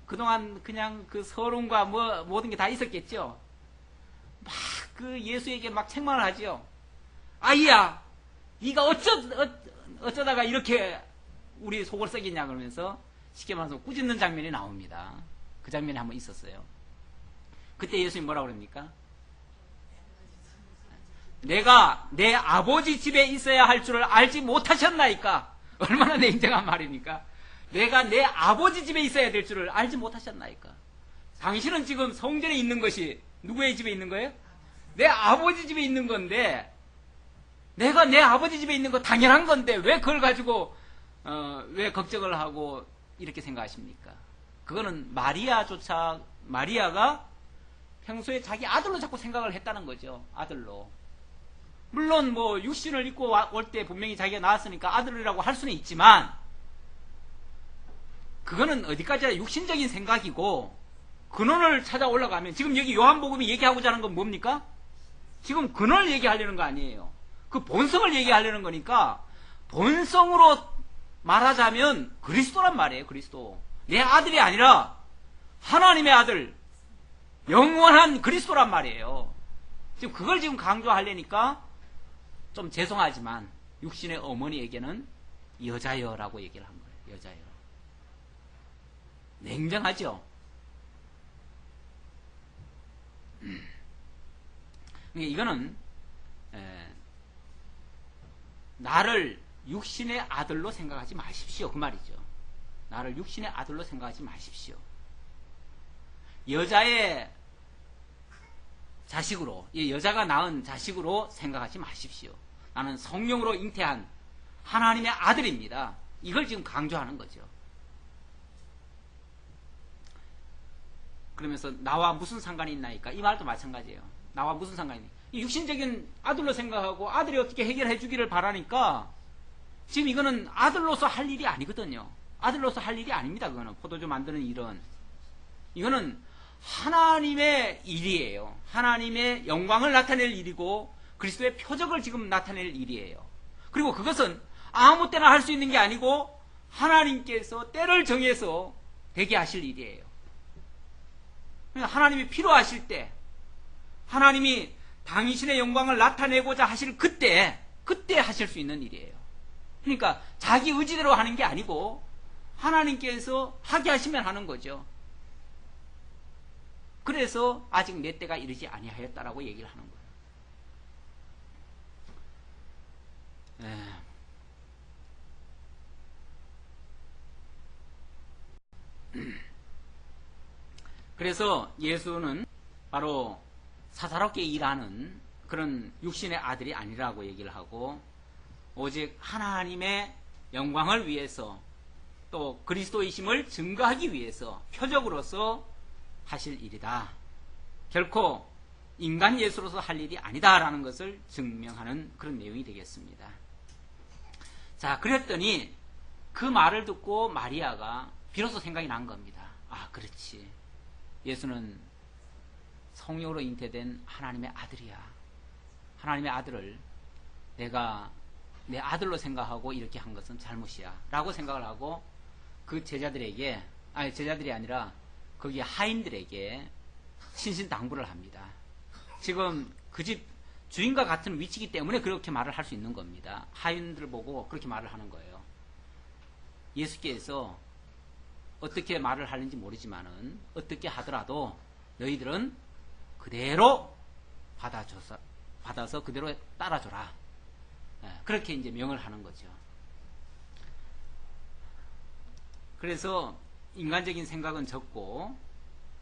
그동안 그냥 그 서론과 모든 게 다 있었겠죠. 막 그 예수에게 막 책망을 하지요. 아이야, 네가 어쩌다가 이렇게 우리 속을 썩이냐 그러면서 쉽게 말해서 꾸짖는 장면이 나옵니다. 그 장면이 한번 있었어요. 그때 예수님이 뭐라고 그럽니까? 내가 내 아버지 집에 있어야 할 줄을 알지 못하셨나이까? 얼마나 냉정한 말입니까? 내가 내 아버지 집에 있어야 될 줄을 알지 못하셨나이까? 당신은 지금 성전에 있는 것이 누구의 집에 있는 거예요? 내 아버지 집에 있는 건데, 내가 내 아버지 집에 있는 거 당연한 건데 왜 그걸 가지고 왜 걱정을 하고 이렇게 생각하십니까? 그거는 마리아가 평소에 자기 아들로 자꾸 생각을 했다는 거죠. 아들로. 물론 뭐 육신을 입고 올 때 분명히 자기가 낳았으니까 아들이라고 할 수는 있지만, 그거는 어디까지나 육신적인 생각이고, 근원을 찾아 올라가면, 지금 여기 요한복음이 얘기하고자 하는 건 뭡니까? 지금 근원을 얘기하려는 거 아니에요. 그 본성을 얘기하려는 거니까, 본성으로 말하자면 그리스도란 말이에요. 그리스도. 내 아들이 아니라 하나님의 아들, 영원한 그리스도란 말이에요. 지금 그걸 지금 강조하려니까 좀 죄송하지만 육신의 어머니에게는 여자여라고 얘기를 한 거예요. 여자여. 냉정하죠? 이거는 나를 육신의 아들로 생각하지 마십시오. 그 말이죠. 나를 육신의 아들로 생각하지 마십시오. 여자의 자식으로, 여자가 낳은 자식으로 생각하지 마십시오. 나는 성령으로 잉태한 하나님의 아들입니다. 이걸 지금 강조하는 거죠. 그러면서 나와 무슨 상관이 있나이까? 이 말도 마찬가지예요. 나와 무슨 상관이 있나? 육신적인 아들로 생각하고 아들이 어떻게 해결해 주기를 바라니까 지금 이거는 아들로서 할 일이 아니거든요. 아들로서 할 일이 아닙니다. 그거는 포도주 만드는 일은. 이거는 하나님의 일이에요. 하나님의 영광을 나타낼 일이고 그리스도의 표적을 지금 나타낼 일이에요. 그리고 그것은 아무 때나 할 수 있는 게 아니고 하나님께서 때를 정해서 되게 하실 일이에요. 그러니까 하나님이 필요하실 때, 하나님이 당신의 영광을 나타내고자 하실 그때 하실 수 있는 일이에요. 그러니까 자기 의지대로 하는 게 아니고 하나님께서 하게 하시면 하는 거죠. 그래서 아직 내 때가 이르지 아니하였다라고 얘기를 하는 거예요. 그래서 예수는 바로 사사롭게 일하는 그런 육신의 아들이 아니라고 얘기를 하고, 오직 하나님의 영광을 위해서 또 그리스도이심을 증거하기 위해서 표적으로서 하실 일이다. 결코 인간 예수로서 할 일이 아니다라는 것을 증명하는 그런 내용이 되겠습니다. 자, 그랬더니 그 말을 듣고 마리아가 비로소 생각이 난 겁니다. 아, 그렇지. 예수는 성령으로 잉태된 하나님의 아들이야. 하나님의 아들을 내가 내 아들로 생각하고 이렇게 한 것은 잘못이야 라고 생각을 하고, 그 제자들에게, 아니 제자들이 아니라 거기 하인들에게 신신당부를 합니다. 지금 그 집 주인과 같은 위치이기 때문에 그렇게 말을 할 수 있는 겁니다. 하인들 보고 그렇게 말을 하는 거예요. 예수께서 어떻게 말을 하는지 모르지만은 어떻게 하더라도 너희들은 그대로 받아서 그대로 따라줘라. 그렇게 이제 명을 하는 거죠. 그래서 인간적인 생각은 적고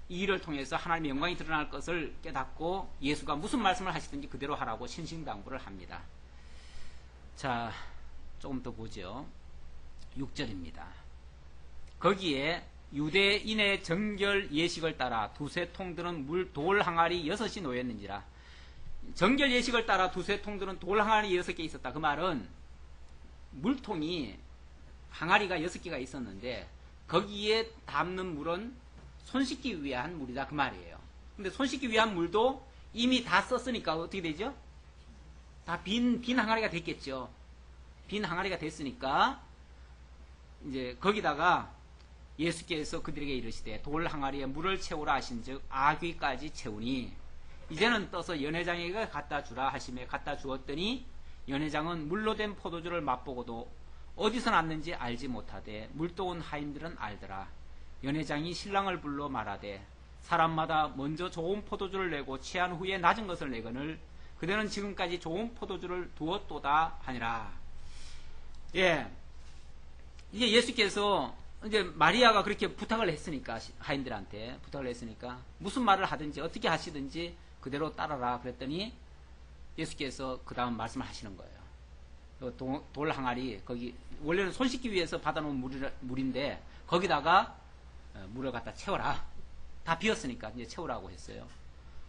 이 일을 통해서 하나님의 영광이 드러날 것을 깨닫고 예수가 무슨 말씀을 하시든지 그대로 하라고 신신당부를 합니다. 자, 조금 더 보죠. 6절입니다. 거기에 유대인의 정결 예식을 따라 두세 통들은 돌 항아리 6이 놓였는지라. 정결 예식을 따라 두세 통들은 돌 항아리 6개 있었다. 그 말은 물통이 항아리가 6개가 있었는데 거기에 담는 물은 손 씻기 위한 물이다 그 말이에요. 근데 손 씻기 위한 물도 이미 다 썼으니까 어떻게 되죠? 다 빈 항아리가 됐겠죠. 빈 항아리가 됐으니까 이제 거기다가 예수께서 그들에게 이르시되 돌 항아리에 물을 채우라 하신즉 아귀까지 채우니 이제는 떠서 연회장에게 갖다 주라 하시며 갖다 주었더니 연회장은 물로 된 포도주를 맛보고도 어디서 났는지 알지 못하되 물도온 하인들은 알더라. 연회장이 신랑을 불러 말하되 사람마다 먼저 좋은 포도주를 내고 취한 후에 낮은 것을 내거늘 그대는 지금까지 좋은 포도주를 두었도다 하니라. 예, 이제 예수께서 이제 마리아가 그렇게 부탁을 했으니까, 하인들한테 부탁을 했으니까 무슨 말을 하든지 어떻게 하시든지 그대로 따라라 그랬더니 예수께서 그 다음 말씀을 하시는 거예요. 돌 항아리, 거기 원래는 손 씻기 위해서 받아놓은 물인데 거기다가 물을 갖다 채워라. 다 비었으니까 이제 채우라고 했어요.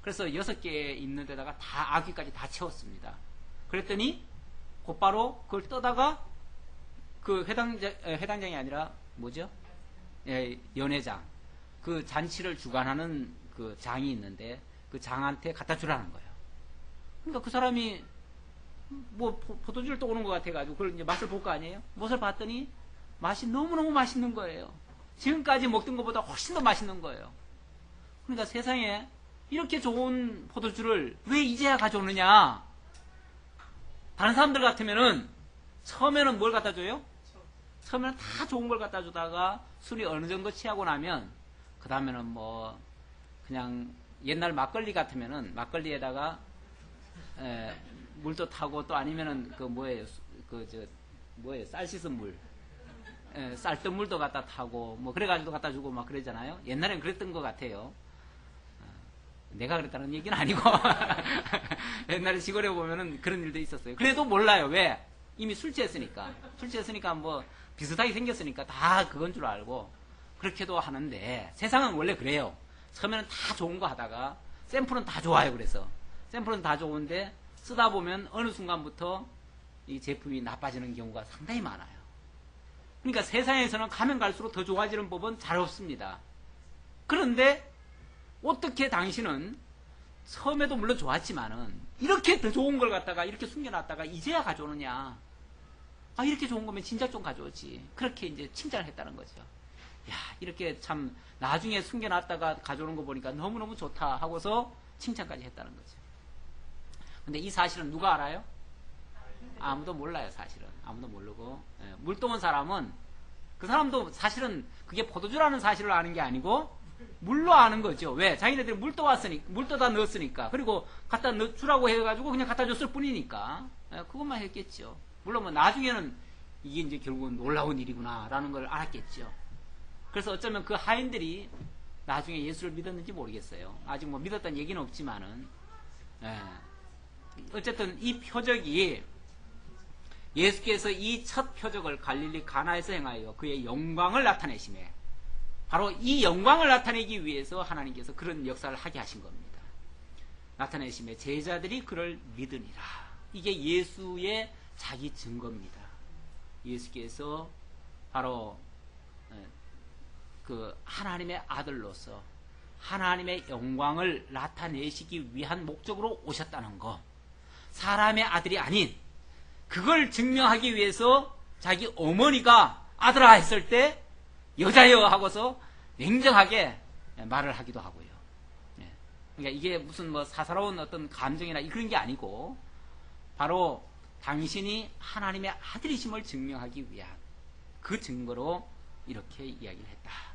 그래서 6개 있는 데다가 다 아귀까지 다 채웠습니다. 그랬더니 곧바로 그걸 떠다가 그 회당장이 아니라 뭐죠? 예, 연회장. 그 잔치를 주관하는 그 장이 있는데 그 장한테 갖다 주라는 거예요. 그러니까 그 사람이 뭐 포도주를 떠오는 것 같아가지고 그걸 이제 맛을 볼 거 아니에요? 맛을 봤더니 맛이 너무너무 맛있는 거예요. 지금까지 먹던 것보다 훨씬 더 맛있는 거예요. 그러니까 세상에 이렇게 좋은 포도주를 왜 이제야 가져오느냐? 다른 사람들 같으면은 처음에는 뭘 갖다 줘요? 처음에는 다 좋은 걸 갖다 주다가 술이 어느 정도 취하고 나면 그 다음에는 뭐 그냥 옛날 막걸리 같으면은 막걸리에다가 물도 타고 또 아니면은 그 뭐예요? 쌀 씻은 물. 쌀뜨 물도 갖다 타고 뭐 그래가지고 갖다 주고 막 그러잖아요. 옛날엔 그랬던 것 같아요. 내가 그랬다는 얘기는 아니고 옛날에 시골에 보면은 그런 일도 있었어요. 그래도 몰라요. 왜? 이미 술 취했으니까 뭐 비슷하게 생겼으니까 다 그건 줄 알고 그렇게도 하는데 세상은 원래 그래요. 처음에는 다 좋은 거 하다가 샘플은 다 좋아요. 그래서 샘플은 다 좋은데 쓰다 보면 어느 순간부터 이 제품이 나빠지는 경우가 상당히 많아요. 그러니까 세상에서는 가면 갈수록 더 좋아지는 법은 잘 없습니다. 그런데 어떻게 당신은 처음에도 물론 좋았지만은 이렇게 더 좋은 걸 갖다가 이렇게 숨겨놨다가 이제야 가져오느냐? 아, 이렇게 좋은 거면 진작 좀 가져오지. 그렇게 이제 칭찬을 했다는 거죠. 야, 이렇게 참 나중에 숨겨놨다가 가져오는 거 보니까 너무너무 좋다 하고서 칭찬까지 했다는 거죠. 근데 이 사실은 누가 알아요? 아무도 몰라요, 사실은. 아무도 모르고. 물동원 사람은 그 사람도 사실은 그게 포도주라는 사실을 아는 게 아니고 물로 아는 거죠. 왜? 자기네들이 물 떠다 넣었으니까. 그리고 갖다 주라고 해가지고 그냥 갖다 줬을 뿐이니까. 그것만 했겠죠. 물론 뭐 나중에는 이게 이제 결국은 놀라운 일이구나라는 걸 알았겠죠. 그래서 어쩌면 그 하인들이 나중에 예수를 믿었는지 모르겠어요. 아직 뭐 믿었다는 얘기는 없지만은, 어쨌든 이 표적이 예수께서 이 첫 표적을 갈릴리 가나에서 행하여 그의 영광을 나타내심에, 바로 이 영광을 나타내기 위해서 하나님께서 그런 역사를 하게 하신 겁니다. 나타내심에 제자들이 그를 믿으니라. 이게 예수의 자기 증거입니다. 예수께서 바로 그 하나님의 아들로서 하나님의 영광을 나타내시기 위한 목적으로 오셨다는 거, 사람의 아들이 아닌, 그걸 증명하기 위해서 자기 어머니가 아들아 했을 때 여자여 하고서 냉정하게 말을 하기도 하고요. 그러니까 이게 무슨 뭐 사사로운 어떤 감정이나 그런 게 아니고 바로 당신이 하나님의 아들이심을 증명하기 위한 그 증거로 이렇게 이야기를 했다.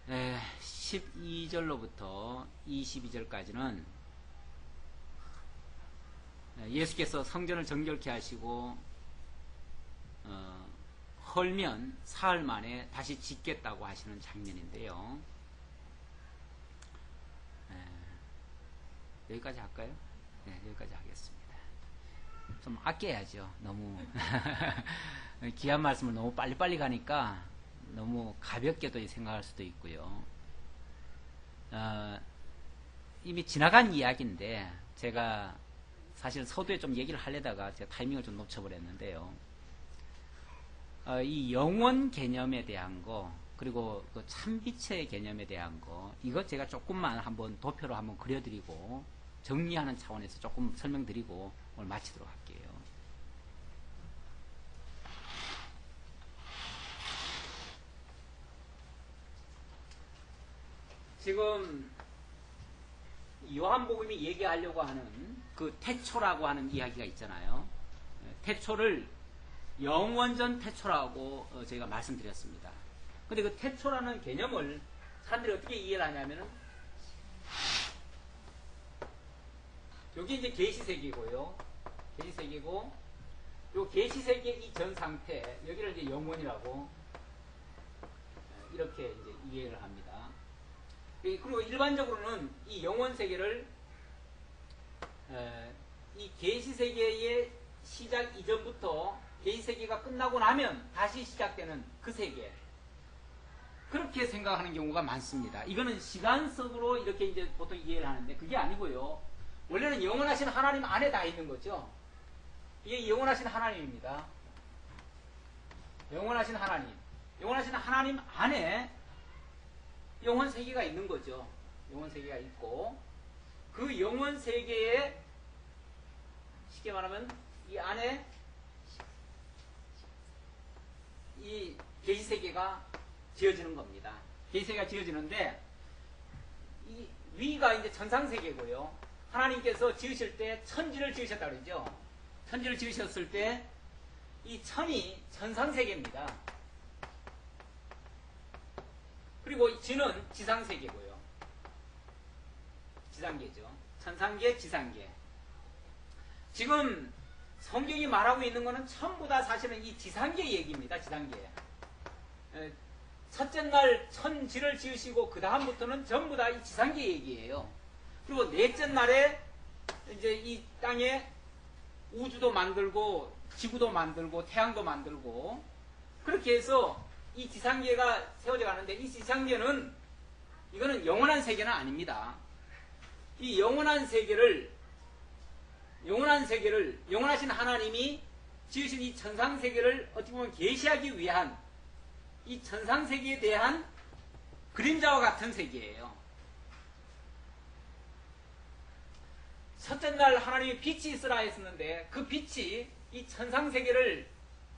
12절로부터 22절까지는 예수께서 성전을 정결케 하시고 헐면 사흘 만에 다시 짓겠다고 하시는 장면인데요. 여기까지 할까요? 네, 여기까지 하겠습니다. 좀 아껴야죠. 너무 귀한 말씀을 너무 빨리빨리 가니까 너무 가볍게도 생각할 수도 있고요. 이미 지나간 이야기인데 제가 사실 서두에 좀 얘기를 하려다가 제가 타이밍을 좀 놓쳐버렸는데요. 이 영원 개념에 대한 거, 그리고 그 참빛의 개념에 대한 거, 이거 제가 조금만 한번 도표로 한번 그려드리고 정리하는 차원에서 조금 설명드리고 오늘 마치도록 할게요. 지금 요한복음이 얘기하려고 하는 그 태초라고 하는 이야기가 있잖아요. 태초를 영원전 태초라고 저희가 말씀드렸습니다. 근데 그 태초라는 개념을 사람들이 어떻게 이해를 하냐면은, 여기 이제 계시세계고요. 계시세계고, 요 계시세계 이 전 상태, 여기를 이제 영원이라고 이렇게 이제 이해를 합니다. 그리고 일반적으로는 이 영원 세계를 이 계시세계의 시작 이전부터 계시세계가 끝나고 나면 다시 시작되는 그 세계, 그렇게 생각하는 경우가 많습니다. 이거는 시간적으로 이렇게 이제 보통 이해를 하는데 그게 아니고요. 원래는 영원하신 하나님 안에 다 있는 거죠. 이게 영원하신 하나님입니다. 영원하신 하나님. 영원하신 하나님 안에 영원 세계가 있는 거죠. 영원 세계가 있고, 그 영원 세계에 쉽게 말하면 이 안에 이 계시 세계가 지어지는 겁니다. 계시 세계가 지어지는데, 이 위가 이제 천상 세계고요. 하나님께서 지으실 때 천지를 지으셨다 그러죠. 천지를 지으셨을 때 이 천이 천상 세계입니다. 그리고 지는 지상세계고요. 지상계죠. 천상계, 지상계. 지금 성경이 말하고 있는 것은 전부 다 사실은 이 지상계 얘기입니다. 지상계. 첫째 날 천지를 지으시고 그 다음부터는 전부 다 이 지상계 얘기예요. 그리고 넷째 날에 이제 이 땅에 우주도 만들고 지구도 만들고 태양도 만들고, 그렇게 해서 이 지상계가 세워져 가는데, 이 지상계는 이거는 영원한 세계는 아닙니다. 이 영원한 세계를 영원하신 하나님이 지으신 이 천상 세계를 어떻게 보면 계시하기 위한 이 천상 세계에 대한 그림자와 같은 세계예요. 첫째 날 하나님이 빛이 있으라 했었는데, 그 빛이 이 천상 세계를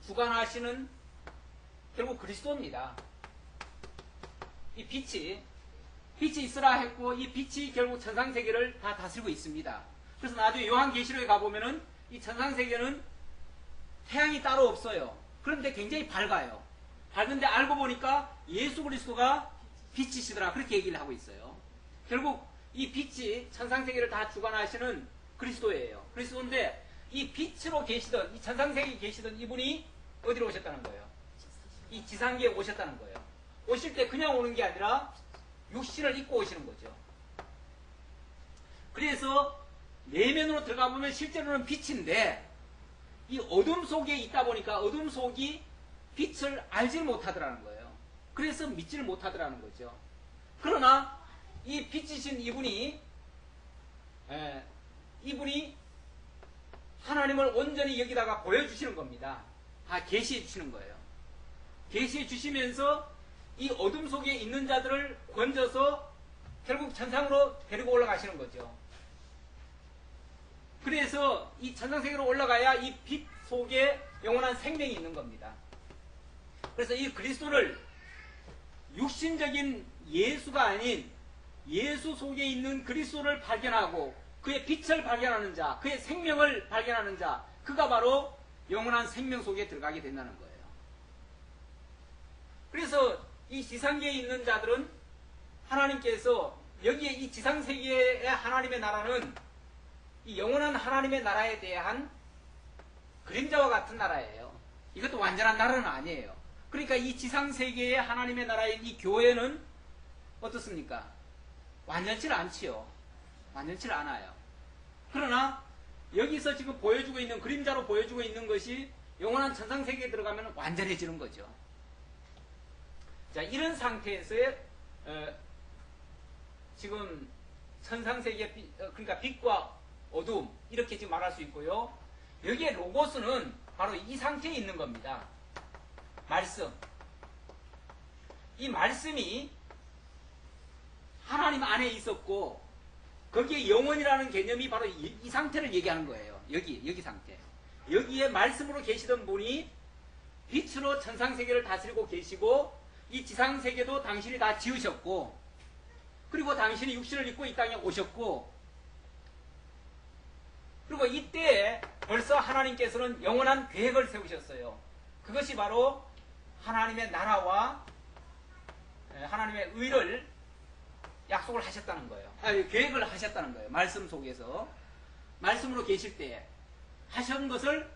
주관하시는 결국 그리스도입니다. 이 빛이 있으라 했고, 이 빛이 결국 천상세계를 다 다스리고 있습니다. 그래서 나중에 요한계시록에 가보면은 이 천상세계는 태양이 따로 없어요. 그런데 굉장히 밝아요. 밝은데 알고 보니까 예수 그리스도가 빛이시더라. 그렇게 얘기를 하고 있어요. 결국 이 빛이 천상세계를 다 주관하시는 그리스도예요. 그리스도인데 이 빛으로 계시던, 이 천상세계에 계시던 이분이 어디로 오셨다는 거예요? 이 지상계에 오셨다는 거예요. 오실 때 그냥 오는 게 아니라 육신을 입고 오시는 거죠. 그래서 내면으로 들어가 보면 실제로는 빛인데 이 어둠 속에 있다 보니까 어둠 속이 빛을 알지 못하더라는 거예요. 그래서 믿지를 못하더라는 거죠. 그러나 이 빛이신 이분이 하나님을 온전히 여기다가 보여주시는 겁니다. 다 계시해 주시는 거예요. 계시해 주시면서 이 어둠 속에 있는 자들을 건져서 결국 천상으로 데리고 올라가시는 거죠. 그래서 이 천상세계로 올라가야 이 빛 속에 영원한 생명이 있는 겁니다. 그래서 이 그리스도를 육신적인 예수가 아닌 예수 속에 있는 그리스도를 발견하고 그의 빛을 발견하는 자, 그의 생명을 발견하는 자, 그가 바로 영원한 생명 속에 들어가게 된다는 거예요. 그래서 이 지상계에 있는 자들은 하나님께서 여기에 이 지상세계의 하나님의 나라는 이 영원한 하나님의 나라에 대한 그림자와 같은 나라예요. 이것도 완전한 나라는 아니에요. 그러니까 이 지상세계의 하나님의 나라인 이 교회는 어떻습니까? 완전치 않지요. 완전치 않아요. 그러나 여기서 지금 보여주고 있는 그림자로 보여주고 있는 것이 영원한 천상세계에 들어가면 완전해지는 거죠. 자, 이런 상태에서의 지금 천상세계 그러니까 빛과 어둠 이렇게 지금 말할 수 있고요. 여기에 로고스는 바로 이 상태에 있는 겁니다. 말씀. 이 말씀이 하나님 안에 있었고 거기에 영원이라는 개념이 바로 이 상태를 얘기하는 거예요. 여기 상태. 여기에 말씀으로 계시던 분이 빛으로 천상세계를 다스리고 계시고 이 지상세계도 당신이 다 지으셨고 그리고 당신이 육신을 입고 이 땅에 오셨고 그리고 이때 벌써 하나님께서는 영원한 계획을 세우셨어요. 그것이 바로 하나님의 나라와 하나님의 의를 약속을 하셨다는 거예요. 계획을 하셨다는 거예요. 말씀 속에서. 말씀으로 계실 때 하신 것을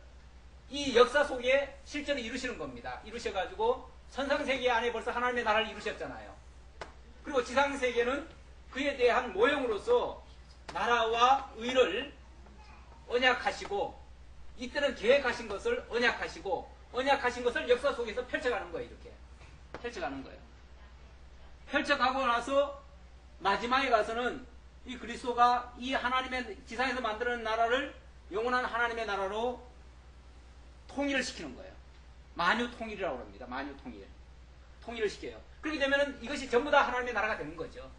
이 역사 속에 실제로 이루시는 겁니다. 이루셔가지고 천상세계 안에 벌써 하나님의 나라를 이루셨잖아요. 그리고 지상세계는 그에 대한 모형으로서 나라와 의를 언약하시고 이때는 계획하신 것을 언약하시고 언약하신 것을 역사 속에서 펼쳐가는 거예요. 이렇게 펼쳐가는 거예요. 펼쳐가고 나서 마지막에 가서는 이 그리스도가 이 하나님의 지상에서 만드는 나라를 영원한 하나님의 나라로 통일을 시키는 거예요. 만유통일이라고 합니다. 만유통일. 통일을 시켜요. 그렇게 되면 이것이 전부 다 하나님의 나라가 되는 거죠.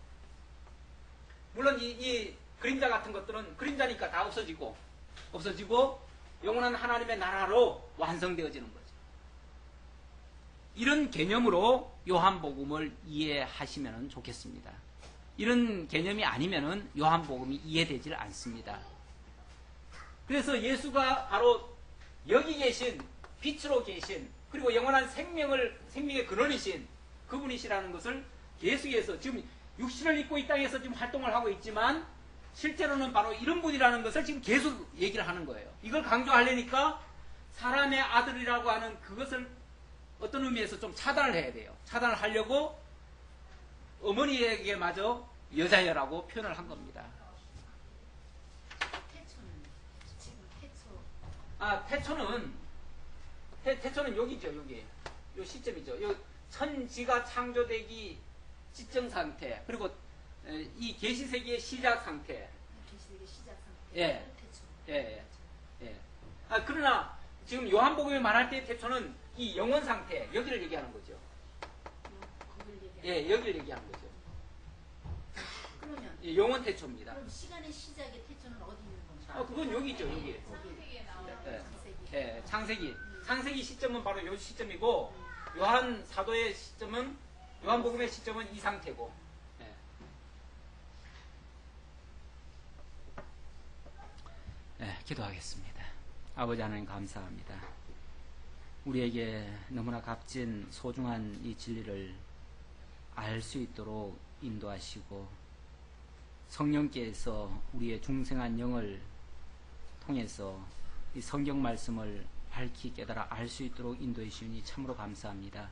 물론 이 그림자 같은 것들은 그림자니까 다 없어지고 영원한 하나님의 나라로 완성되어지는 거죠. 이런 개념으로 요한복음을 이해하시면 좋겠습니다. 이런 개념이 아니면 요한복음이 이해되질 않습니다. 그래서 예수가 바로 여기 계신 빛으로 계신 그리고 영원한 생명의 근원이신 그분이시라는 것을 계속해서 지금 육신을 입고 이 땅에서 지금 활동을 하고 있지만 실제로는 바로 이런 분이라는 것을 지금 계속 얘기를 하는 거예요. 이걸 강조하려니까 사람의 아들이라고 하는 그것을 어떤 의미에서 좀 차단을 해야 돼요. 차단을 하려고 어머니에게마저 여자여라고 표현을 한 겁니다. 태초는 여기죠. 여기 요 시점이죠. 요 천지가 창조되기 시점 상태 그리고 이 계시세계의 시작 상태. 계시세계 시작 상태. 예. 예. 그러나 지금 요한복음에 말할 때 태초는 이 영원 상태 여기를 얘기하는 거죠. 여기를 얘기하는 거죠. 그러면 예, 영원 태초입니다. 그럼 시간의 시작의 태초는 어디 있는 겁니까? 그건 여기 있죠. 여기. 창세기에 나오는 예, 창세기 시점은 바로 요 시점이고 요한 사도의 시점은 요한복음의 시점은 이 상태고. 기도하겠습니다. 아버지 하나님 감사합니다. 우리에게 너무나 값진 소중한 이 진리를 알 수 있도록 인도하시고 성령께서 우리의 중생한 영을 통해서 이 성경 말씀을 밝히 깨달아 알 수 있도록 인도해 주시니 참으로 감사합니다.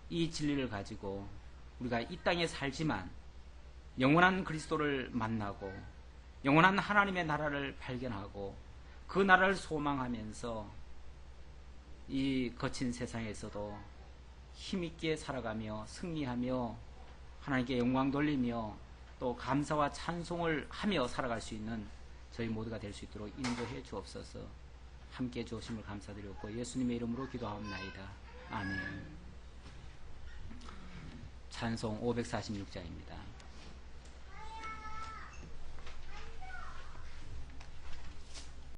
이 진리를 가지고 우리가 이 땅에 살지만 영원한 그리스도를 만나고 영원한 하나님의 나라를 발견하고 그 나라를 소망하면서 이 거친 세상에서도 힘있게 살아가며 승리하며 하나님께 영광 돌리며 또 감사와 찬송을 하며 살아갈 수 있는 저희 모두가 될 수 있도록 인도해 주옵소서. 함께 주오심을 감사드렸고 예수님의 이름으로 기도하옵나이다. 아멘. 찬송 546자입니다.